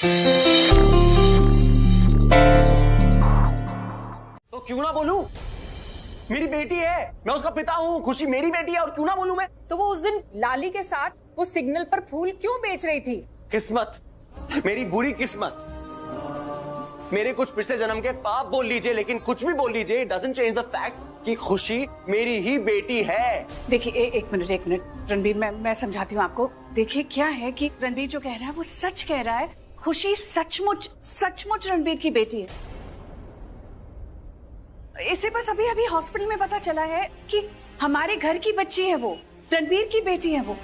तो क्यों ना बोलूं? मेरी बेटी है, मैं उसका पिता हूँ, खुशी मेरी बेटी है और क्यों ना बोलूं मैं? तो वो उस दिन लाली के साथ वो सिग्नल पर फूल क्यों बेच रही थी? किस्मत, मेरी बुरी किस्मत। मेरे कुछ पिछले जन्म के पाप बोल लीजिए, लेकिन कुछ भी बोल लीजिए, it doesn't change the fact कि खुशी मेरी ही बेटी है। देखिए एक मिनट रणबीर, मैं समझाती हूँ आपको। देखिए क्या है कि रणबीर जो कह रहा है वो सच कह रहा है। खुशी सचमुच रणबीर की बेटी है। इसे बस अभी अभी हॉस्पिटल में पता चला है कि हमारे घर की बच्ची है वो, रणबीर की बेटी है वो।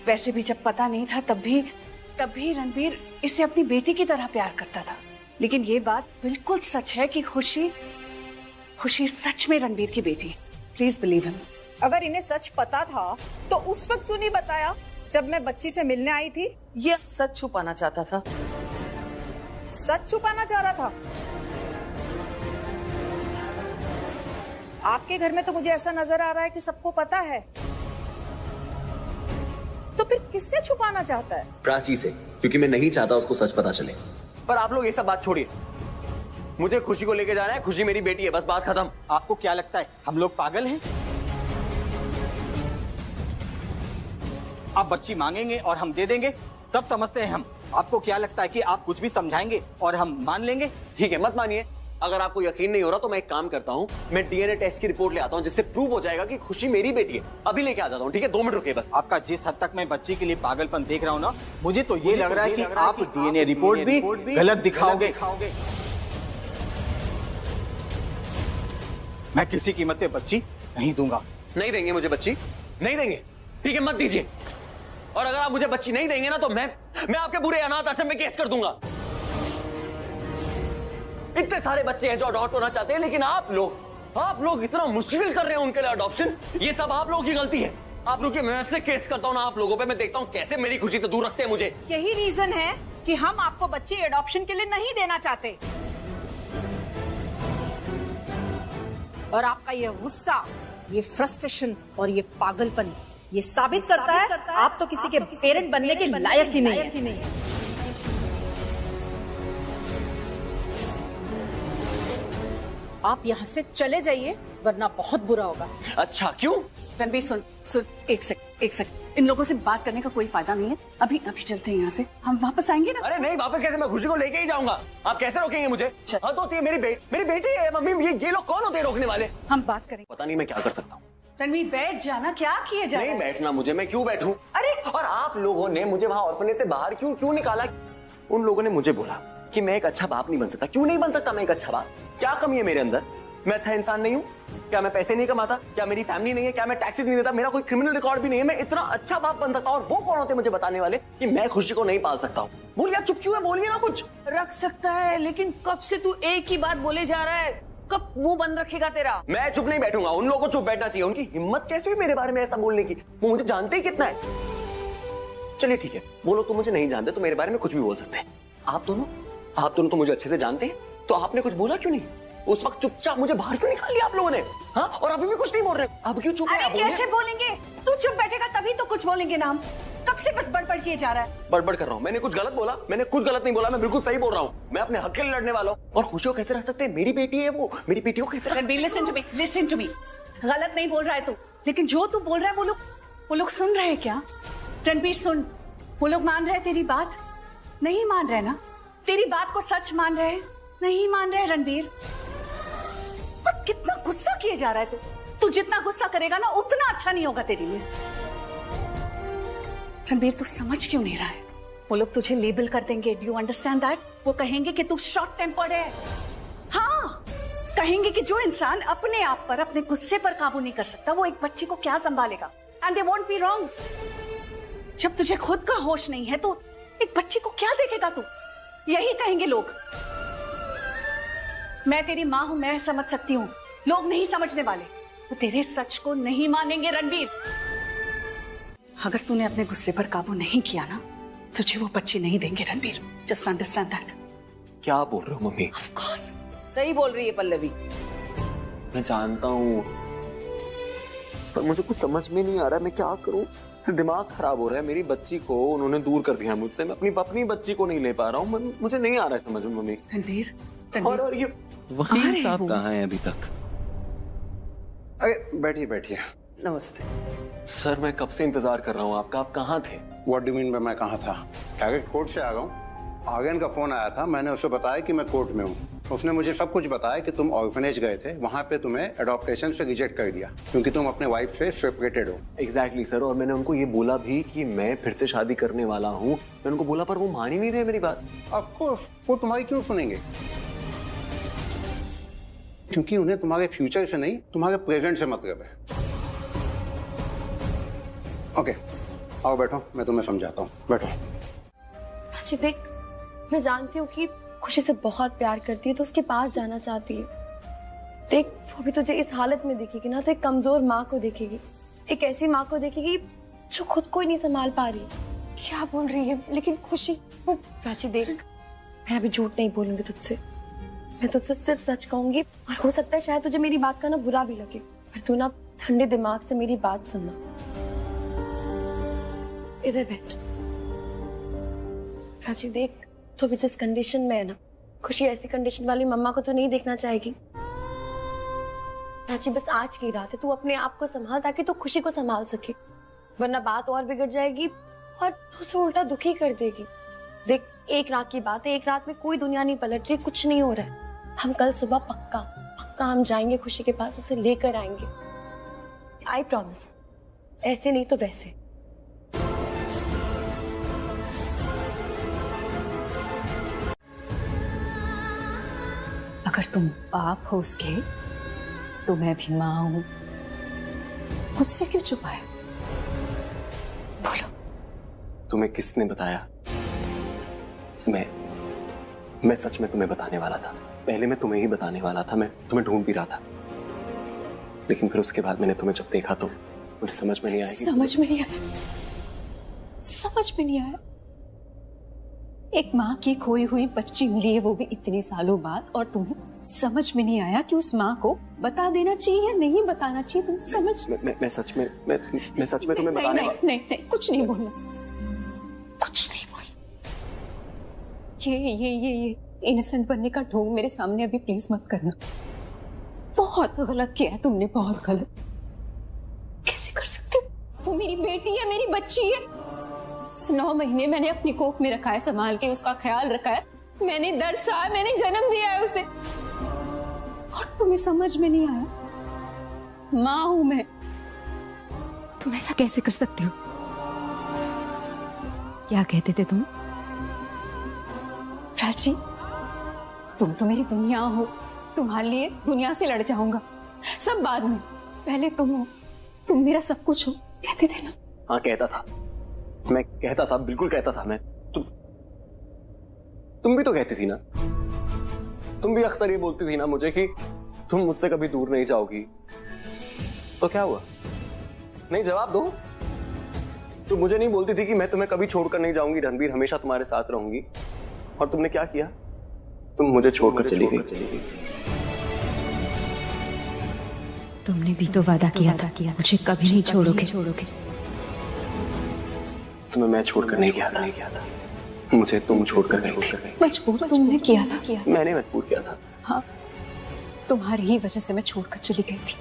वैसे भी जब पता नहीं था तब भी रणबीर इसे अपनी बेटी की तरह प्यार करता था। लेकिन ये बात बिल्कुल सच है कि खुशी सच में रणबीर की बेटी है। Please believe him. अगर इन्हें सच पता था तो उस वक्त क्यों नहीं बताया जब मैं बच्ची से मिलने आई थी? ये सच छुपाना चाहता था। सच छुपाना चाह रहा था? आपके घर में तो मुझे ऐसा नजर आ रहा है कि सबको पता है। तो फिर किससे छुपाना चाहता है? प्राची से, क्योंकि मैं नहीं चाहता उसको सच पता चले। पर आप लोग ये सब बात छोड़िए, मुझे खुशी को लेके जाना है। खुशी मेरी बेटी है, बस बात खत्म। आपको क्या लगता है हम लोग पागल हैं? आप बच्ची मांगेंगे और हम दे देंगे, सब समझते हैं हम। आपको क्या लगता है कि आप कुछ भी समझाएंगे और हम मान लेंगे? ठीक है, मत मानिए। अगर आपको यकीन नहीं हो रहा तो मैं एक काम करता हूँ, मैं डीएनए टेस्ट की रिपोर्ट ले आता हूँ जिससे प्रूव हो जाएगा कि खुशी मेरी बेटी है। अभी लेके आ जाता हूँ, ठीक है? 2 मिनट रुकिए बस। आपका जिस हद तक मैं बच्ची के लिए पागलपन देख रहा हूँ ना, मुझे तो ये लग रहा है कि आप डीएनए रिपोर्ट भी गलत दिखाओगे। मैं किसी कीमत पे बच्ची नहीं दूंगा। नहीं देंगे मुझे बच्ची, नहीं देंगे, ठीक है? मत दीजिए। और अगर आप मुझे बच्ची नहीं देंगे ना तो मैं आपके बुरे अनाथ आश्रम में केस कर दूंगा। इतने सारे बच्चे हैं जो अडॉप्ट होना चाहते हैं, लेकिन आप लोग इतना मुश्किल कर रहे हैं उनके लिए अडॉप्शन। ये सब आप लोगों की गलती है। आप लोग, मैं ऐसे केस करता हूँ ना आप लोगों पे, मैं देखता हूँ कैसे मेरी खुशी से दूर रखते हैं मुझे। यही रीजन है कि हम आपको बच्ची एडॉप्शन के लिए नहीं देना चाहते। और आपका ये गुस्सा, ये फ्रस्ट्रेशन और ये पागलपन ये साबित करता है आप तो किसी के पेरेंट बनने के लायक ही नहीं है। आप यहाँ से चले जाइए वरना बहुत बुरा होगा। अच्छा, क्यों? रणबीर सुन एक सेकंड। इन लोगों से बात करने का कोई फायदा नहीं है। अभी चलते हैं यहाँ से, हम वापस आएंगे ना। अरे नहीं, वापस कैसे? मैं खुशी को लेके ही जाऊंगा। आप कैसे रोकेंगे मुझे? हद होती है। मेरी बेटी है मम्मी। ये लोग कौन होते हैं रोकने वाले? हम बात करेंगे। पता नहीं मैं क्या कर सकता हूँ। रणबीर बैठ जाना, क्या किए जा रहा है? नहीं बैठना मुझे, मैं क्यों बैठूं? अरे और आप लोगों ने मुझे वहां ऑर्फनेज से बाहर क्यों निकाला? उन लोगों ने मुझे बोला कि मैं एक अच्छा बाप नहीं बन सकता। क्यों नहीं बन सकता मैं एक अच्छा बाप? क्या कमी है मेरे अंदर? मैं अच्छा इंसान नहीं हूँ क्या? मैं पैसे नहीं कमाता क्या? मेरी फैमिली नहीं है क्या? मैं टैक्सेस नहीं देता? मेरा कोई क्रिमिनल रिकॉर्ड भी नहीं है? मैं इतना अच्छा बाप बन सकता हूँ। और वो कौन होते हैं मुझे बताने वाले कि मैं खुशी को नहीं पाल सकता हूँ? बोलिए, आप चुप क्यों है? बोलिए ना कुछ। रख सकता है, लेकिन कब से तू एक ही बात बोले जा रहा है? कब मुंह बंद रखेगा तेरा? मैं चुप नहीं बैठूंगा। उन लोगों को चुप बैठना चाहिए। उनकी हिम्मत कैसे हुई मेरे बारे में ऐसा बोलने की? वो मुझे जानते ही कितना है। चलिए ठीक है, वो लोग तो मुझे नहीं जानते तो मेरे बारे में कुछ भी बोल सकते हैं। आप दोनों तो मुझे अच्छे से जानते हैं, तो आपने कुछ बोला क्यों नहीं? उस वक्त चुपचाप मुझे बाहर क्यों निकाल दिया आप लोगों ने? हाँ, और अभी भी कुछ नहीं बोल रहे। अब क्यों चुप? अरे कैसे बोलेंगे? तू चुप बैठेगा तभी तो कुछ बोलेंगे ना हम। कब से बस बड़बड़ किए जा रहा है? बड़बड़ कर रहा हूँ? मैंने कुछ गलत बोला? मैंने कुछ गलत नहीं बोला, मैं बिल्कुल सही बोल रहा हूँ। मैं अपने हक के लिए लड़ने वाला हूँ। और खुशी को कैसे रख सकते हैं? मेरी बेटी है वो, मेरी बेटी को कैसे? Listen to me. गलत नहीं बोल रहा है तू, लेकिन जो तू बोल रहा है वो लोग सुन रहे हैं क्या? रणबीर सुन, वो लोग मान रहे हैं तेरी बात? नहीं मान रहे ना? तेरी बात को सच मान रहे? नहीं मान रहे रणबीर? पर कितना गुस्सा किए जा रहा है तू जितना गुस्सा करेगा ना उतना अच्छा नहीं होगा तेरे लिए। रणबीर तू समझ क्यों नहीं रहा है? वो लोग तुझे लेबल कर देंगे। Do you understand that? वो कहेंगे कि तू शॉर्ट टेम्पर्ड है। हाँ, कहेंगे कि जो इंसान अपने आप पर, अपने गुस्से पर काबू नहीं कर सकता, वो एक बच्ची को क्या संभालेगा? And they won't be wrong. जब तुझे खुद का होश नहीं है तो एक बच्ची को क्या देखेगा तू? यही कहेंगे लोग। मैं तेरी माँ हूं, मैं समझ सकती हूँ, लोग नहीं समझने वाले। वो तेरे सच को नहीं मानेंगे रणबीर। अगर तूने अपने गुस्से पर काबू नहीं किया ना, तुझे वो बच्ची नहीं देंगे रणबीर। Just understand that. क्या बोल रहे हो मम्मी? ऑफ कोर्स सही बोल रही है पल्लवी। मैं जानता हूँ, पर मुझे कुछ समझ में नहीं आ रहा मैं क्या करूँ। दिमाग खराब हो रहा है। मेरी बच्ची को उन्होंने दूर कर दिया मुझसे। मैं अपनी बच्ची को नहीं ले पा रहा हूँ। मुझे नहीं आ रहा है समझ में मम्मी। रणवीर, और ये वकील साहब कहाँ हैं अभी तक? अरे बैठिए बैठिए। नमस्ते सर, मैं कब से इंतजार कर रहा हूँ आपका। आप कहाँ थे? व्हाट डू मीन मैं कहाँ था? कागज कोर्ट से आ गया हूँ। आर्यन का फोन आया था, मैंने उसे बताया कि मैं कोर्ट में हूँ। उसने मुझे सब कुछ बताया कि तुम ऑर्फनेज गए थे, वहाँ पे तुम्हें एडॉप्टेशन से रिजेक्ट कर दिया क्योंकि तुम अपने वाइफ से सेपरेटेड हो। एग्जैक्टली सर, और मैंने उनको ये बोला भी कि मैं फिर से शादी करने वाला हूँ। मैं उनको बोला पर वो मान ही नहीं रहे मेरी बात। ऑफ कोर्स वो तुम्हारी क्यों सुनेंगे, क्योंकि उन्हें तुम्हारे फ्यूचर से नहीं तुम्हारे प्रेजेंट से मतलब है। ओके आओ बैठो, मैं तुम्हें समझाता हूँ। बैठो। अच्छी देख, मैं जानती हूँ कि खुशी से बहुत प्यार करती है तो उसके पास जाना चाहती है। देख, वो भी तुझे इस हालत में देखेगी ना तो एक कमजोर माँ को देखेगी, एक ऐसी माँ को देखेगी जो खुद को ही नहीं संभाल पा रही। क्या बोल रही है? लेकिन खुशी वो प्राची देख, मैं अभी झूठ नहीं बोलूंगी तुझसे। मैं तुझसे सिर्फ सच कहूंगी और हो सकता है शायद तुझे मेरी बात का ना बुरा भी लगे, पर तू ना ठंडे दिमाग से मेरी बात सुनना। इधर बैठ। प्राची देख, तो भी जिस कंडीशन में है ना, खुशी ऐसी कंडीशन वाली मम्मा को तो नहीं देखना चाहेगी। प्राची बस आज की रात है, तू अपने आप को संभाल ताकि तू खुशी को संभाल सके, वरना बात और बिगड़ जाएगी और तू उसे उल्टा दुखी कर देगी। देख, एक रात की बात है, एक रात में कोई दुनिया नहीं पलट रही, कुछ नहीं हो रहा है। हम कल सुबह पक्का हम जाएंगे खुशी के पास, उसे लेकर आएंगे। I promise. ऐसे नहीं तो वैसे। अगर तुम बाप हो उसके तो मैं भी माँ हूं। मुझसे क्यों छुपाया? बोलो। तुम्हें किसने बताया? मैं सच में तुम्हें बताने वाला था। पहले मैं तुम्हें ही बताने वाला था। मैं तुम्हें ढूंढ भी रहा था, लेकिन फिर उसके बाद मैंने तुम्हें जब देखा तो मुझे समझ में नहीं आया। समझ में नहीं आया। एक माँ की खोई हुई बच्ची मिली है, वो भी इतने सालों बाद, और तुम्हें समझ में नहीं आया कि उस माँ को बता देना चाहिए या नहीं बताना चाहिए? तुम समझ मैं सच में तुम्हें बताने वाला। नहीं, कुछ नहीं बोलना। ये इनोसेंट बनने का ढोंग मेरे सामने अभी प्लीज मत करना। बहुत गलत किया है तुमने, बहुत गलत। कैसे कर सकते हो? वो मेरी बेटी है, मेरी बच्ची है। उसे 9 महीने मैंने अपनी कोख में रखा है, संभाल के उसका ख्याल रखा है। मैंने दर्द सहा, मैंने जन्म दिया है उसे, और तुम्हें समझ में नहीं आया? माँ हूं मैं। तुम ऐसा कैसे कर सकते हो? क्या कहते थे तुम? प्राची, तुम तो मेरी दुनिया हो। तुम्हारे लिए दुनिया से लड़ जाऊंगा, सब बाद में। पहले तुम हो, तुम मेरा सब कुछ हो, कहते थे ना? हाँ कहता था, मैं कहता था, बिल्कुल कहता था मैं। तुम भी तो कहती थी ना। तुम भी अक्सर ये बोलती थी ना मुझे कि तुम मुझसे कभी दूर नहीं जाओगी। तो क्या हुआ? नहीं, जवाब दो। तुम मुझे नहीं बोलती थी कि मैं तुम्हें कभी छोड़कर नहीं जाऊंगी रणबीर, हमेशा तुम्हारे साथ रहूंगी, और तुमने क्या किया? तुम मुझे छोड़कर चली गई। तुमने भी तो वादा किया था कि मुझे कभी नहीं छोड़ोगे। तुम्हें मैं छोड़कर नहीं गया था, मुझे तुम छोड़कर गई थी। मजबूर तुमने किया था। मैंने मजबूर किया था। हाँ, तुम्हारी ही वजह से मैं छोड़कर चली गई थी।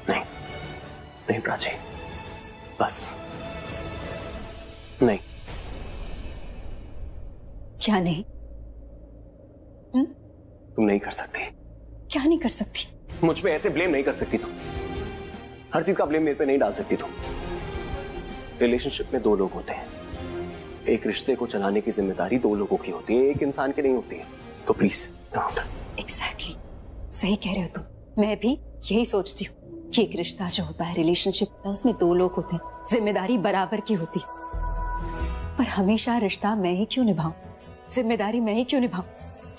नहीं प्राची, बस नहीं। क्या नहीं? तुम नहीं कर सकती। क्या नहीं कर सकती? मुझ पे ऐसे ब्लेम नहीं कर सकती तुम। हर चीज का ब्लेम मेरे पे नहीं डाल सकती तुम। रिलेशनशिप में 2 लोग होते हैं। एक रिश्ते को चलाने की जिम्मेदारी 2 लोगों की होती है, एक इंसान की नहीं होती है। तो प्लीज डोंट। एग्जैक्टली, सही कह रहे हो तुम। मैं भी यही सोचती हूँ कि एक रिश्ता जो होता है, रिलेशनशिप होता है, उसमें 2 लोग होते हैं, जिम्मेदारी बराबर की होती है। पर हमेशा रिश्ता मैं ही क्यों निभाऊं, जिम्मेदारी मैं ही क्यों निभाऊं?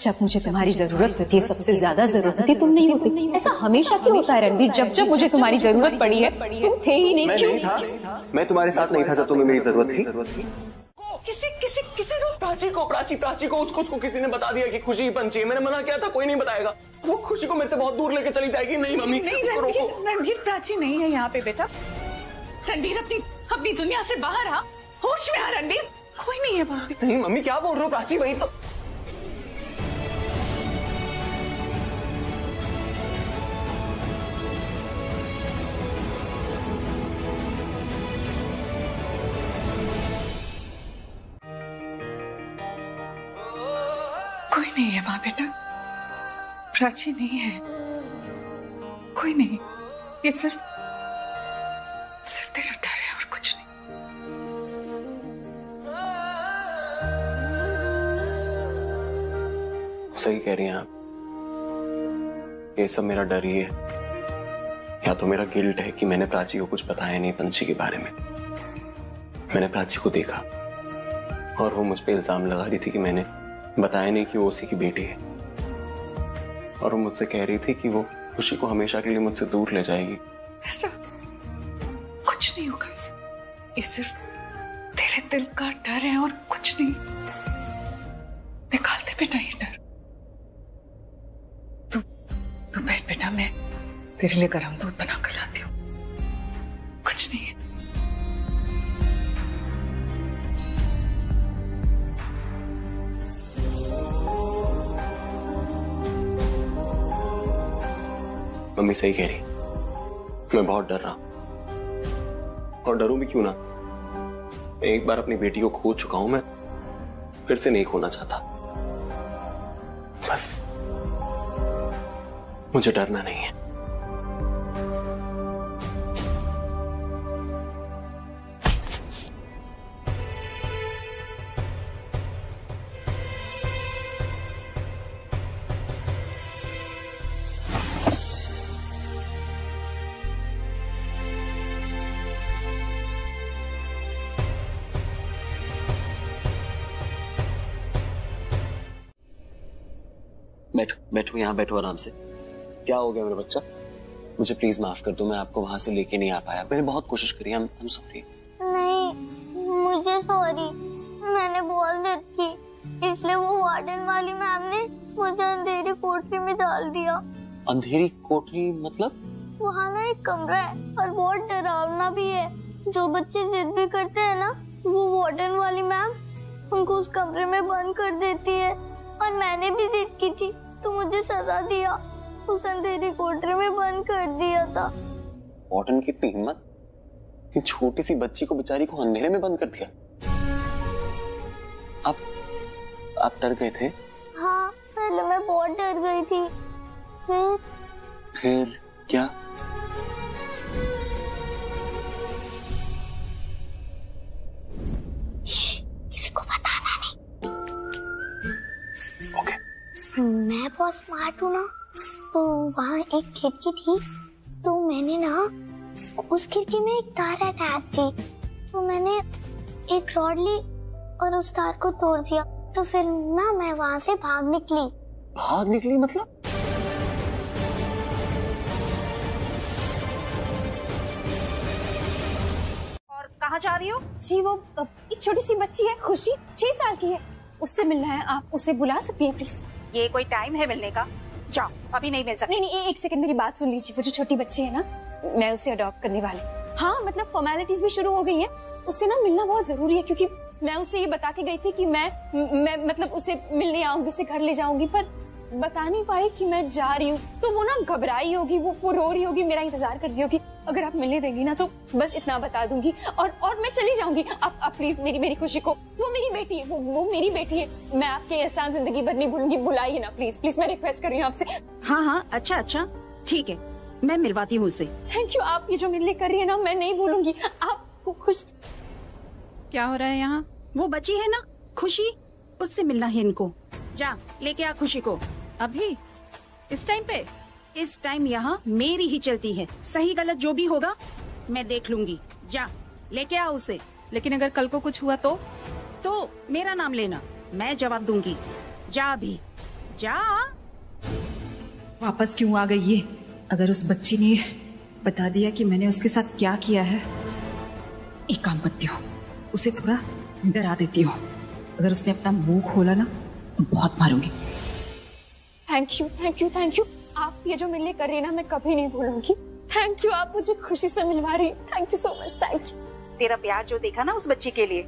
जब मुझे तुम्हारी जरूरत होती है, सबसे ज्यादा जरूरत होती है, तुम नहीं होती। ऐसा हमेशा क्यों होता है रणबीर? जब मुझे तुम्हारी जरूरत पड़ी है तुम थे ही नहीं। मैं क्यों नहीं था? मैं तुम्हारे साथ नहीं था जब तुम्हें मेरी जरूरत थी। किसी प्राची को उसको किसी ने बता दिया कि खुशी ही पंछी है। मैंने मना किया था, कोई नहीं बताएगा। वो खुशी को मेरे से बहुत दूर लेके चली जाएगी। नहीं मम्मी, रणबीर, प्राची नहीं है यहाँ पे बेटा। रणबीर, अपनी दुनिया से बाहर आ, होश में आ रणबीर। कोई नहीं है वहां पे। नहीं मम्मी क्या बोल रहे हो प्राची, वही तो। कोई नहीं है वहां बेटा, प्राची नहीं है, कोई नहीं। ये सिर्फ तेरा डर है और कुछ नहीं। सही कह रही हैं आप, ये सब मेरा डर ही है, या तो मेरा गिल्ट है कि मैंने प्राची को कुछ बताया नहीं पंछी के बारे में। मैंने प्राची को देखा और वो मुझ पे इल्जाम लगा रही थी कि मैंने बताया नहीं कि वो उसी की बेटी है, और वो मुझसे कह रही थी कि वो खुशी को हमेशा के लिए मुझसे दूर ले जाएगी। ऐसा कुछ नहीं होगा, ये सिर्फ तेरे दिल का डर है और कुछ नहीं। निकाल दे बेटा ये डर। तू बैठ बेटा, मैं तेरे लिए गरम दूध बना कर लाती हूँ। कुछ नहीं है। मम्मी सही कह रही, मैं बहुत डर रहा, और डरूं भी क्यों ना, मैं एक बार अपनी बेटी को खो चुका हूं, मैं फिर से नहीं खोना चाहता। बस मुझे डरना नहीं है। बैठो यहाँ बैठो आराम से। क्या हो गया मेरा बच्चा? मुझे प्लीज माफ कर दो, मैं आपको वहां से लेके नहीं आ पाया। मैंने बहुत कोशिश करी, I'm सॉरी। नहीं मुझे सॉरी, मैंने बोल दी थी, इसलिए वो वार्डन वाली मैम ने मुझे अंधेरी कोठरी में डाल दिया। अंधेरी कोठरी मतलब? वहाँ ना एक कमरा है और बहुत डरावना भी है। जो बच्चे जिद भी करते हैं ना, वो वार्डन वाली मैम उनको उस कमरे में बंद कर देती है। और मैंने भी जिद की थी तो मुझे सजा दिया, उस अंधेरी कोठरी में बंद कर दिया था। वार्डन की इतनी हिम्मत, कि छोटी सी बच्ची को बेचारी को अंधेरे में बंद कर दिया। आप डर गए थे? हाँ पहले मैं बहुत डर गई थी। फिर क्या? किसी को बताना नहीं। ओके। मैं बहुत स्मार्ट हूँ ना, तो वहाँ एक खिड़की थी, तो मैंने ना उस खिड़की में एक तार अटैच थी, तो मैंने एक रॉड ली और उस तार को तोड़ दिया। तो फिर ना मैं वहाँ से भाग निकली। भाग निकली मतलब? और कहाँ जा रही हो? जी वो एक छोटी सी बच्ची है, खुशी 6 साल की है, उससे मिलना है। आप उसे बुला सकती हैं प्लीज? ये कोई टाइम है मिलने का? जाओ, अभी नहीं मिल सकती। नहीं एक सेकंड मेरी बात सुन लीजिए। वो जो छोटी बच्ची है ना, मैं उसे अडॉप्ट करने वाली। हाँ मतलब फॉर्मेलिटीज भी शुरू हो गई हैं, उससे ना मिलना बहुत जरूरी है, क्योंकि मैं उसे ये बता के गई थी कि मैं मतलब उसे मिलने आऊंगी, उसे घर ले जाऊंगी, पर बता नहीं पाई कि मैं जा रही हूँ। तो वो ना घबराई होगी, वो रो रही होगी, मेरा इंतजार कर रही होगी। अगर आप मिलने देंगी ना तो बस इतना बता दूंगी और मैं चली जाऊंगी। आप प्लीज मेरी खुशी को, वो मेरी बेटी है, वो मेरी बेटी है, मैं आपके एहसान जिंदगी भर नहीं भूलूंगी। बुलाइए ना प्लीज, मैं रिक्वेस्ट कर रही हूँ आपसे। हाँ अच्छा ठीक है, मैं मिलवाती हूँ उसे। थैंक यू, आप ये जो मिलने कर रही है ना, मैं नहीं भूलूंगी। आप खुश। क्या हो रहा है यहाँ? वो बच्ची है ना खुशी, उससे मिलना है इनको। जा लेके आ खुशी को। अभी इस टाइम पे? इस टाइम यहाँ मेरी ही चलती है, सही गलत जो भी होगा मैं देख लूंगी। जा लेके आ उसे। लेकिन अगर कल को कुछ हुआ तो मेरा नाम लेना, मैं जवाब दूंगी। जा अभी जा। वापस क्यों आ गई ये? अगर उस बच्ची ने बता दिया कि मैंने उसके साथ क्या किया है, एक काम करती हूँ, उसे थोड़ा डरा देती हूँ। अगर उसने अपना मुंह खोला ना तो बहुत मारूंगी। Thank you. आप ये जो मिलने कर रही है ना, मैं कभी नहीं भूलूंगी। थैंक यू, आप मुझे खुशी से मिलवा रही। Thank you so much. Thank you. तेरा प्यार जो देखा ना उस बच्चे के लिए,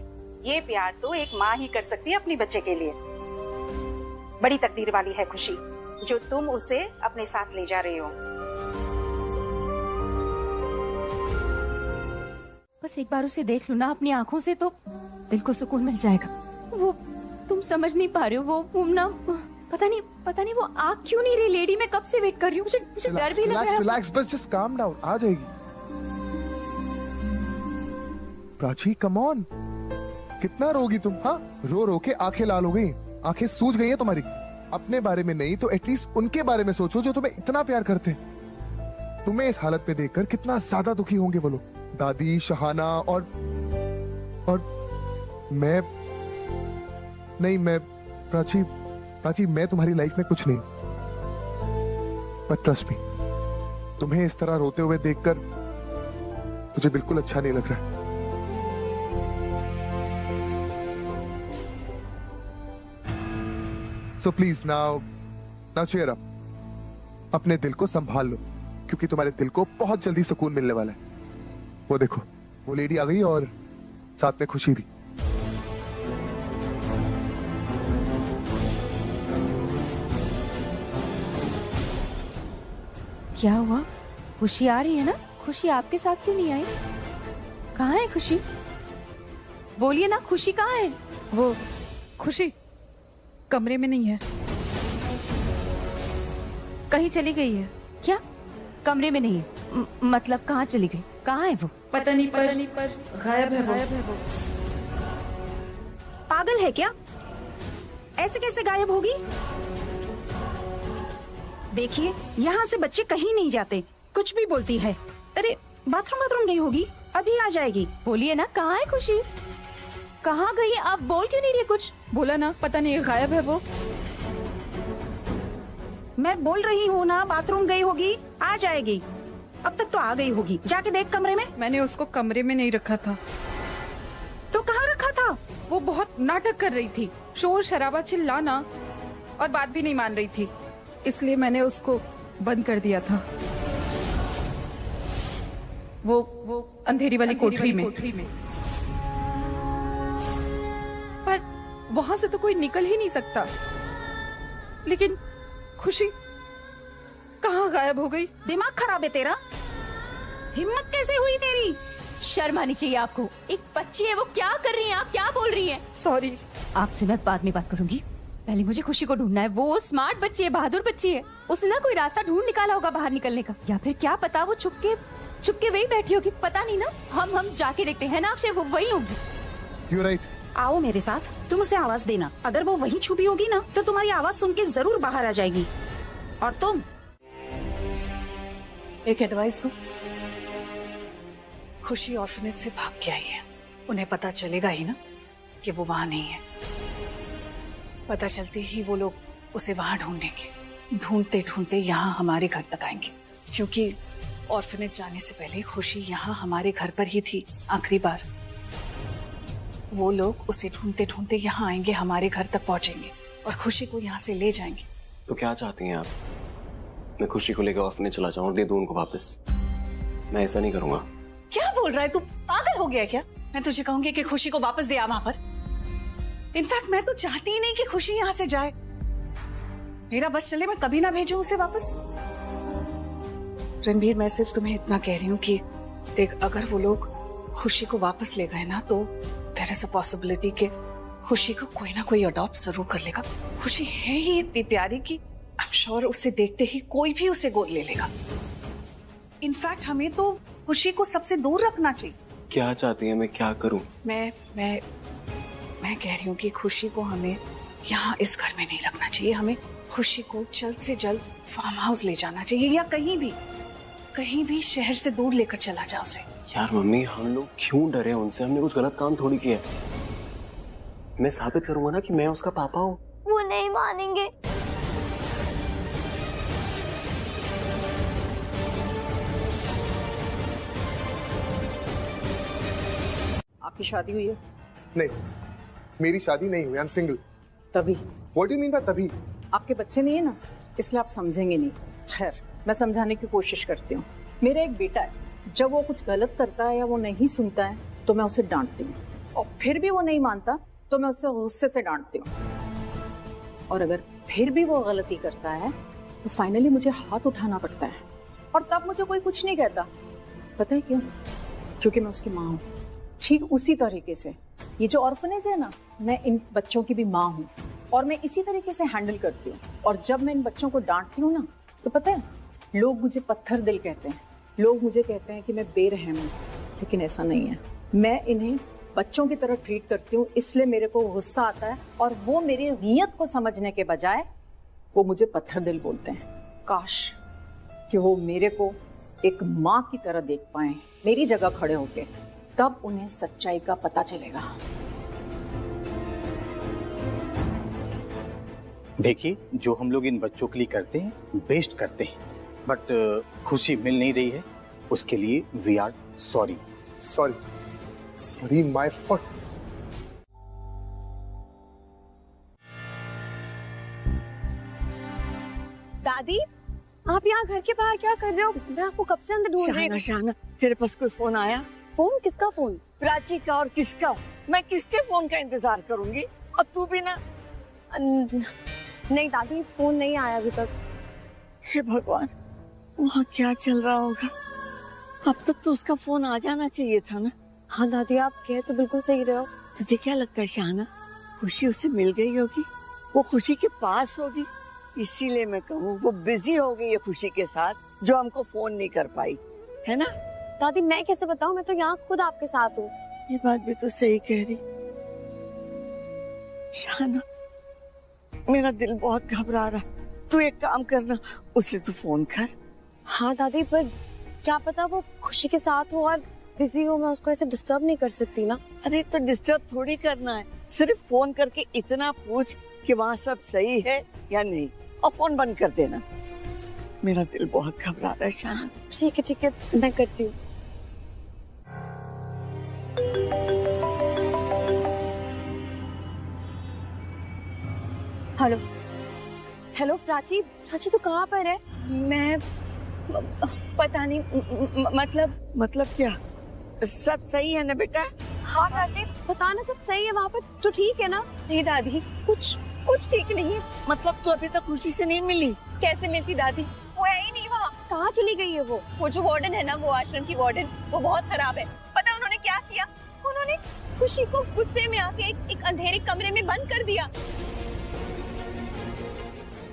ये प्यार तो एक माँ ही कर सकती है अपने बच्चे के लिए। बड़ी तकदीर वाली है खुशी जो तुम उसे अपने साथ ले जा रही हो। बस एक बार उसे देख लो ना अपनी आंखों से तो दिल को सुकून मिल जाएगा। वो तुम समझ नहीं पा रहे हो, वो ना पता नहीं वो आ क्यों नहीं रही। लेडी मैं कब से वेट कर रही हूँ, मुझे डर भी लग रहा है। रिलैक्स, बस जस्ट काम डाउन, आ जाएगी। प्राची कम ऑन, कितना रोगी तुम? हाँ, रो रो के आंखें लाल हो गई, आंखें सूज गई हैं तुम्हारी। अपने बारे में नहीं तो एटलीस्ट उनके बारे में सोचो जो तुम्हें इतना प्यार करते हैं। तुम्हें इस हालत पे देखकर कितना ज्यादा दुखी होंगे वो लोग, दादी, शहाना और मैं प्राची मैं तुम्हारी लाइफ में कुछ नहीं, बट ट्रस्ट मी, तुम्हें इस तरह रोते हुए देखकर मुझे बिल्कुल अच्छा नहीं लग रहा है। So please now cheer up, अपने दिल को संभाल लो, क्योंकि तुम्हारे दिल को बहुत जल्दी सुकून मिलने वाला है। वो देखो, वो लेडी आ गई और साथ में खुशी भी। क्या हुआ? खुशी आ रही है ना? खुशी आपके साथ क्यों नहीं आई? कहाँ है खुशी? बोलिए ना, खुशी कहाँ है? वो खुशी कमरे में नहीं है, कहीं चली गई है। क्या? कमरे में नहीं है? मतलब कहाँ चली गई? कहाँ है वो? पता नहीं पर गायब है वो। पागल है क्या? ऐसे कैसे गायब होगी? देखिए, यहाँ से बच्चे कहीं नहीं जाते, कुछ भी बोलती है। अरे बाथरूम गई होगी, अभी आ जाएगी। बोलिए ना, कहाँ है खुशी? कहाँ गई? आप बोल क्यों नहीं रही कुछ? बोला ना, पता नहीं गायब है वो। मैं बोल रही हूँ ना, बाथरूम गई होगी, आ जाएगी। अब तक तो आ गई होगी, जाके देख कमरे में। मैंने उसको कमरे में नहीं रखा था। तो कहाँ रखा था? वो बहुत नाटक कर रही थी, शोर शराबा, चिल्लाना, और बात भी नहीं मान रही थी, इसलिए मैंने उसको बंद कर दिया था। वो अंधेरी वाली कोठरी में। पर वहां से तो कोई निकल ही नहीं सकता। लेकिन खुशी कहाँ गायब हो गई? दिमाग खराब है तेरा? हिम्मत कैसे हुई तेरी? शर्म आनी चाहिए आपको। एक बच्ची है, वो क्या कर रही है? आप क्या बोल रही हैं? सॉरी, आपसे मैं बाद में बात करूंगी, पहले मुझे खुशी को ढूंढना है। वो स्मार्ट बच्ची है, बहादुर बच्ची है, उसने ना कोई रास्ता ढूंढ निकाला होगा बाहर निकलने का, या फिर क्या पता वो छुप के वही बैठी होगी, पता नहीं ना। हम जाके देखते हैं ना अक्षय, वो वही होगी। You're right. आओ मेरे साथ, तुम उसे आवाज देना। अगर वो वहीं छुपी होगी ना तो तुम्हारी आवाज सुन के जरूर बाहर आ जाएगी। और तुम एक एडवाइस दो, खुशी ऑर्फनेज से भाग के आई है, उन्हें पता चलेगा ही ना कि वो वहां नहीं है। पता चलते ही वो लोग उसे वहां ढूंढेंगे, ढूंढते ढूंढते यहाँ हमारे घर तक आएंगे, क्योंकि ऑर्फनेज जाने से पहले खुशी यहाँ हमारे घर पर ही थी आखिरी बार। वो लोग उसे ढूंढते ढूंढते यहाँ आएंगे, हमारे घर तक पहुंचेंगे और खुशी को यहाँ से ले जाएंगे। तो क्या चाहती हैं आप? मैं खुशी को लेकर ऑर्फनेज चला जाऊं और दे दूं उनको वापस? मैं ऐसा नहीं करूंगा। क्या बोल रहा है तू? पागल हो गया क्या? मैं तुझे कहूंगी कि खुशी को वापस दे आ वहां पर। इनफैक्ट मैं तो चाहती ही नहीं कि खुशी यहाँ से जाए। मेरा बस चले, मैं कभी ना भेजूं उसे वापस। रणबीर, मैं सिर्फ तुम्हें इतना कह रही हूँ कि देख, अगर वो लोग खुशी को वापस ले गए ना तो देयर इज अ पॉसिबिलिटी कि खुशी को कोई ना कोई अडॉप्ट जरूर कर लेगा। खुशी है ही इतनी प्यारी कि आई एम श्योर उसे देखते ही कोई भी उसे गोद ले लेगा। इनफैक्ट हमें तो खुशी को सबसे दूर रखना चाहिए। क्या चाहती है, मैं क्या करूं? मैं कह रही हूँ कि खुशी को हमें यहाँ इस घर में नहीं रखना चाहिए। हमें खुशी को जल्द से जल्द फार्म हाउस ले जाना चाहिए, या कहीं भी शहर से दूर लेकर चला जाओ उसे। यार मम्मी, हम लोग क्यों डरे उनसे? हमने कुछ गलत काम थोड़ी किया है। मैं साबित करूंगा ना कि मैं उसका पापा हूँ। वो नहीं मानेंगे। आपकी शादी हुई है? नहीं, मेरी शादी नहीं हुई। I am single. तभी? What do you mean by तभी? आपके बच्चे नहीं है ना, इसलिए आप समझेंगे नहीं। खैर, मैं समझाने की कोशिश करती हूँ। मेरा एक बेटा है, जब वो कुछ गलत करता है या वो नहीं सुनता है तो मैं उसे डांटती हूँ, और फिर भी वो नहीं मानता तो मैं उसे गुस्से से डांटती हूँ, और अगर फिर भी वो गलती करता है तो फाइनली मुझे हाथ उठाना पड़ता है, और तब मुझे कोई कुछ नहीं कहता। पता है क्यों? क्योंकि मैं उसकी माँ हूँ। ठीक उसी तरीके से ये जो ऑर्फनेज है ना, मैं इन बच्चों की भी माँ हूँ, और मैं इसी तरीके से हैंडल करती हूँ। और जब मैं इन बच्चों को डांटती हूँ ना, तो पता है लोग मुझे पत्थर दिल कहते हैं, लोग मुझे कहते हैं कि मैं बेरहम हूँ, लेकिन ऐसा नहीं है। मैं इन्हें बच्चों की तरह ट्रीट करती हूँ, इसलिए मेरे को गुस्सा आता है, और वो मेरी नीयत को समझने के बजाय वो मुझे पत्थर दिल बोलते हैं। काश कि वो मेरे को एक माँ की तरह देख पाए, मेरी जगह खड़े होके, तब उन्हें सच्चाई का पता चलेगा। देखिए, जो हम लोग इन बच्चों के लिए करते हैं बेस्ट करते हैं, बट खुशी मिल नहीं रही है, उसके लिए we are sorry. Sorry my foot. दादी, आप यहाँ घर के बाहर क्या कर रहे हो? मैं आपको कब से अंदर ढूंढ रही हूँ। शाना, तेरे पास कोई फोन आया? फोन? किसका फोन? प्राची का। और किसका? मैं किसके फोन का इंतजार करूंगी? और तू भी ना। नहीं दादी, फोन नहीं आया अभी तक। हे भगवान, वहाँ क्या चल रहा होगा? अब तक तो उसका फोन आ जाना चाहिए था ना। हाँ दादी, आप कह तो बिल्कुल सही रहे हो। तुझे क्या लगता है शाना, खुशी उससे मिल गई होगी? वो खुशी के पास होगी, इसीलिए मैं कहूँ वो बिजी हो गई है खुशी के साथ, जो हमको फोन नहीं कर पाई, है ना? दादी मैं कैसे बताऊँ, मैं तो यहाँ खुद आपके साथ हूँ। ये बात भी तो सही कह रही शाना, मेरा दिल बहुत घबरा रहा है। तू एक काम करना, उसे तू फोन कर। हाँ दादी, पर क्या पता वो खुशी के साथ हो और बिजी हो, मैं उसको ऐसे डिस्टर्ब नहीं कर सकती ना। अरे तो डिस्टर्ब थोड़ी करना है, सिर्फ फोन करके इतना पूछ कि वहाँ सब सही है या नहीं, और फोन बंद कर देना। मेरा दिल बहुत घबरा रहा है शाना। ठीक है, मैं करती हूँ। हेलो प्राची तू कहाँ पर है? मैं पता नहीं, मतलब क्या? सब सही है ना बेटा? हाँ दादी, बताना सब सही है, वहाँ पर तो ठीक है ना? नहीं दादी, कुछ ठीक नहीं है। मतलब तू अभी तक खुशी से नहीं मिली? कैसे मिलती दादी, वो है ही नहीं वहाँ। कहाँ चली गई है वो जो वार्डन है ना, वो आश्रम की वार्डन, वो बहुत खराब है। पता है उन्होंने क्या किया? उन्होंने खुशी को गुस्से में आके एक अंधेरे कमरे में बंद कर दिया।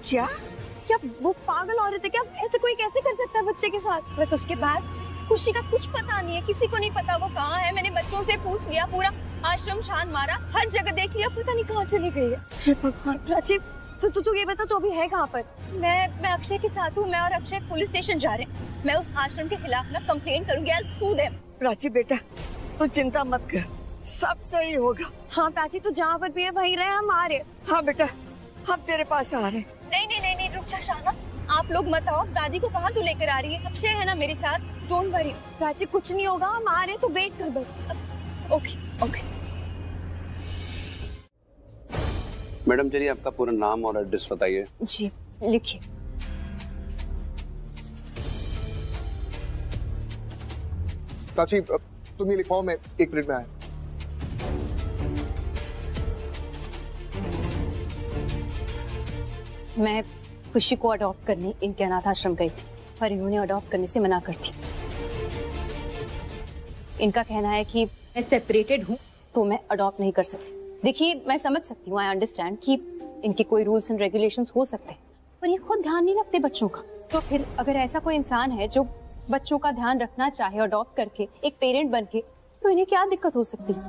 क्या वो पागल औरत है क्या? ऐसे कोई कैसे कर सकता है बच्चे के साथ? बस उसके बाद खुशी का कुछ पता नहीं है, किसी को नहीं पता वो कहाँ है। मैंने बच्चों से पूछ लिया, पूरा आश्रम छान मारा, हर जगह देख लिया, पता नहीं कहाँ चली गई है। हे भगवान। प्राची तू ये बता, तो अभी है कहाँ पर? मैं अक्षय के साथ हूँ। मैं और अक्षय पुलिस स्टेशन जा रहे हैं। मैं उस आश्रम के खिलाफ ना कंप्लेन करूंगी, I'll sue them। प्राची बेटा, तू चिंता मत कर, सब सही होगा। हाँ प्राची, तू जहाँ पर भी है वहीं रहे, हम आ रहे। हाँ बेटा, हम तेरे पास आ रहे। नहीं, रुक जा शाना, आप लोग मत आओ। दादी को कहाँ तू लेकर आ रही है? अक्षय है ना मेरे साथ, डोंट वरी। प्राची कुछ नहीं होगा, हम आ रहे, तो वेट कर बस। ओके। मैडम चलिए आपका पूरा नाम और एड्रेस बताइए। जी लिखिए। प्राची तुम ये लिखवाओ, मैं 1 मिनट में आया। मैं खुशी को अडॉप्ट करने इनके अनाथ आश्रम गई थी, पर इन्होंने अडॉप्ट करने से मना कर दी। इनका कहना है कि मैं सेपरेटेड हूँ तो मैं अडॉप्ट नहीं कर सकती। देखिए मैं समझ सकती हूँ, आई अंडरस्टैंड कि इनके कोई रूल्स एंड रेगुलेशंस हो सकते हैं, पर ये खुद ध्यान नहीं रखते बच्चों का। तो फिर अगर ऐसा कोई इंसान है जो बच्चों का ध्यान रखना चाहे अडॉप्ट करके, एक पेरेंट बन के, तो इन्हें क्या दिक्कत हो सकती है?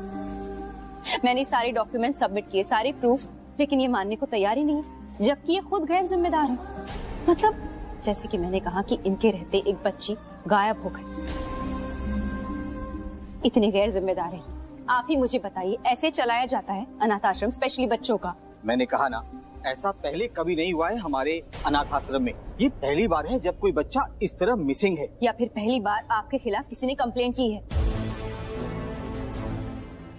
मैंने सारे डॉक्यूमेंट सबमिट किए, सारे प्रूफ्स, लेकिन ये मानने को तैयार ही नहीं है, जबकि ये खुद गैर जिम्मेदार है। मतलब जैसे कि मैंने कहा कि इनके रहते एक बच्ची गायब हो गई, इतने गैर जिम्मेदार है। आप ही मुझे बताइए, ऐसे चलाया जाता है अनाथ आश्रम, स्पेशली बच्चों का? मैंने कहा ना, ऐसा पहले कभी नहीं हुआ है हमारे अनाथ आश्रम में। ये पहली बार है जब कोई बच्चा इस तरह मिसिंग है। या फिर पहली बार आपके खिलाफ किसी ने कंप्लेन की है?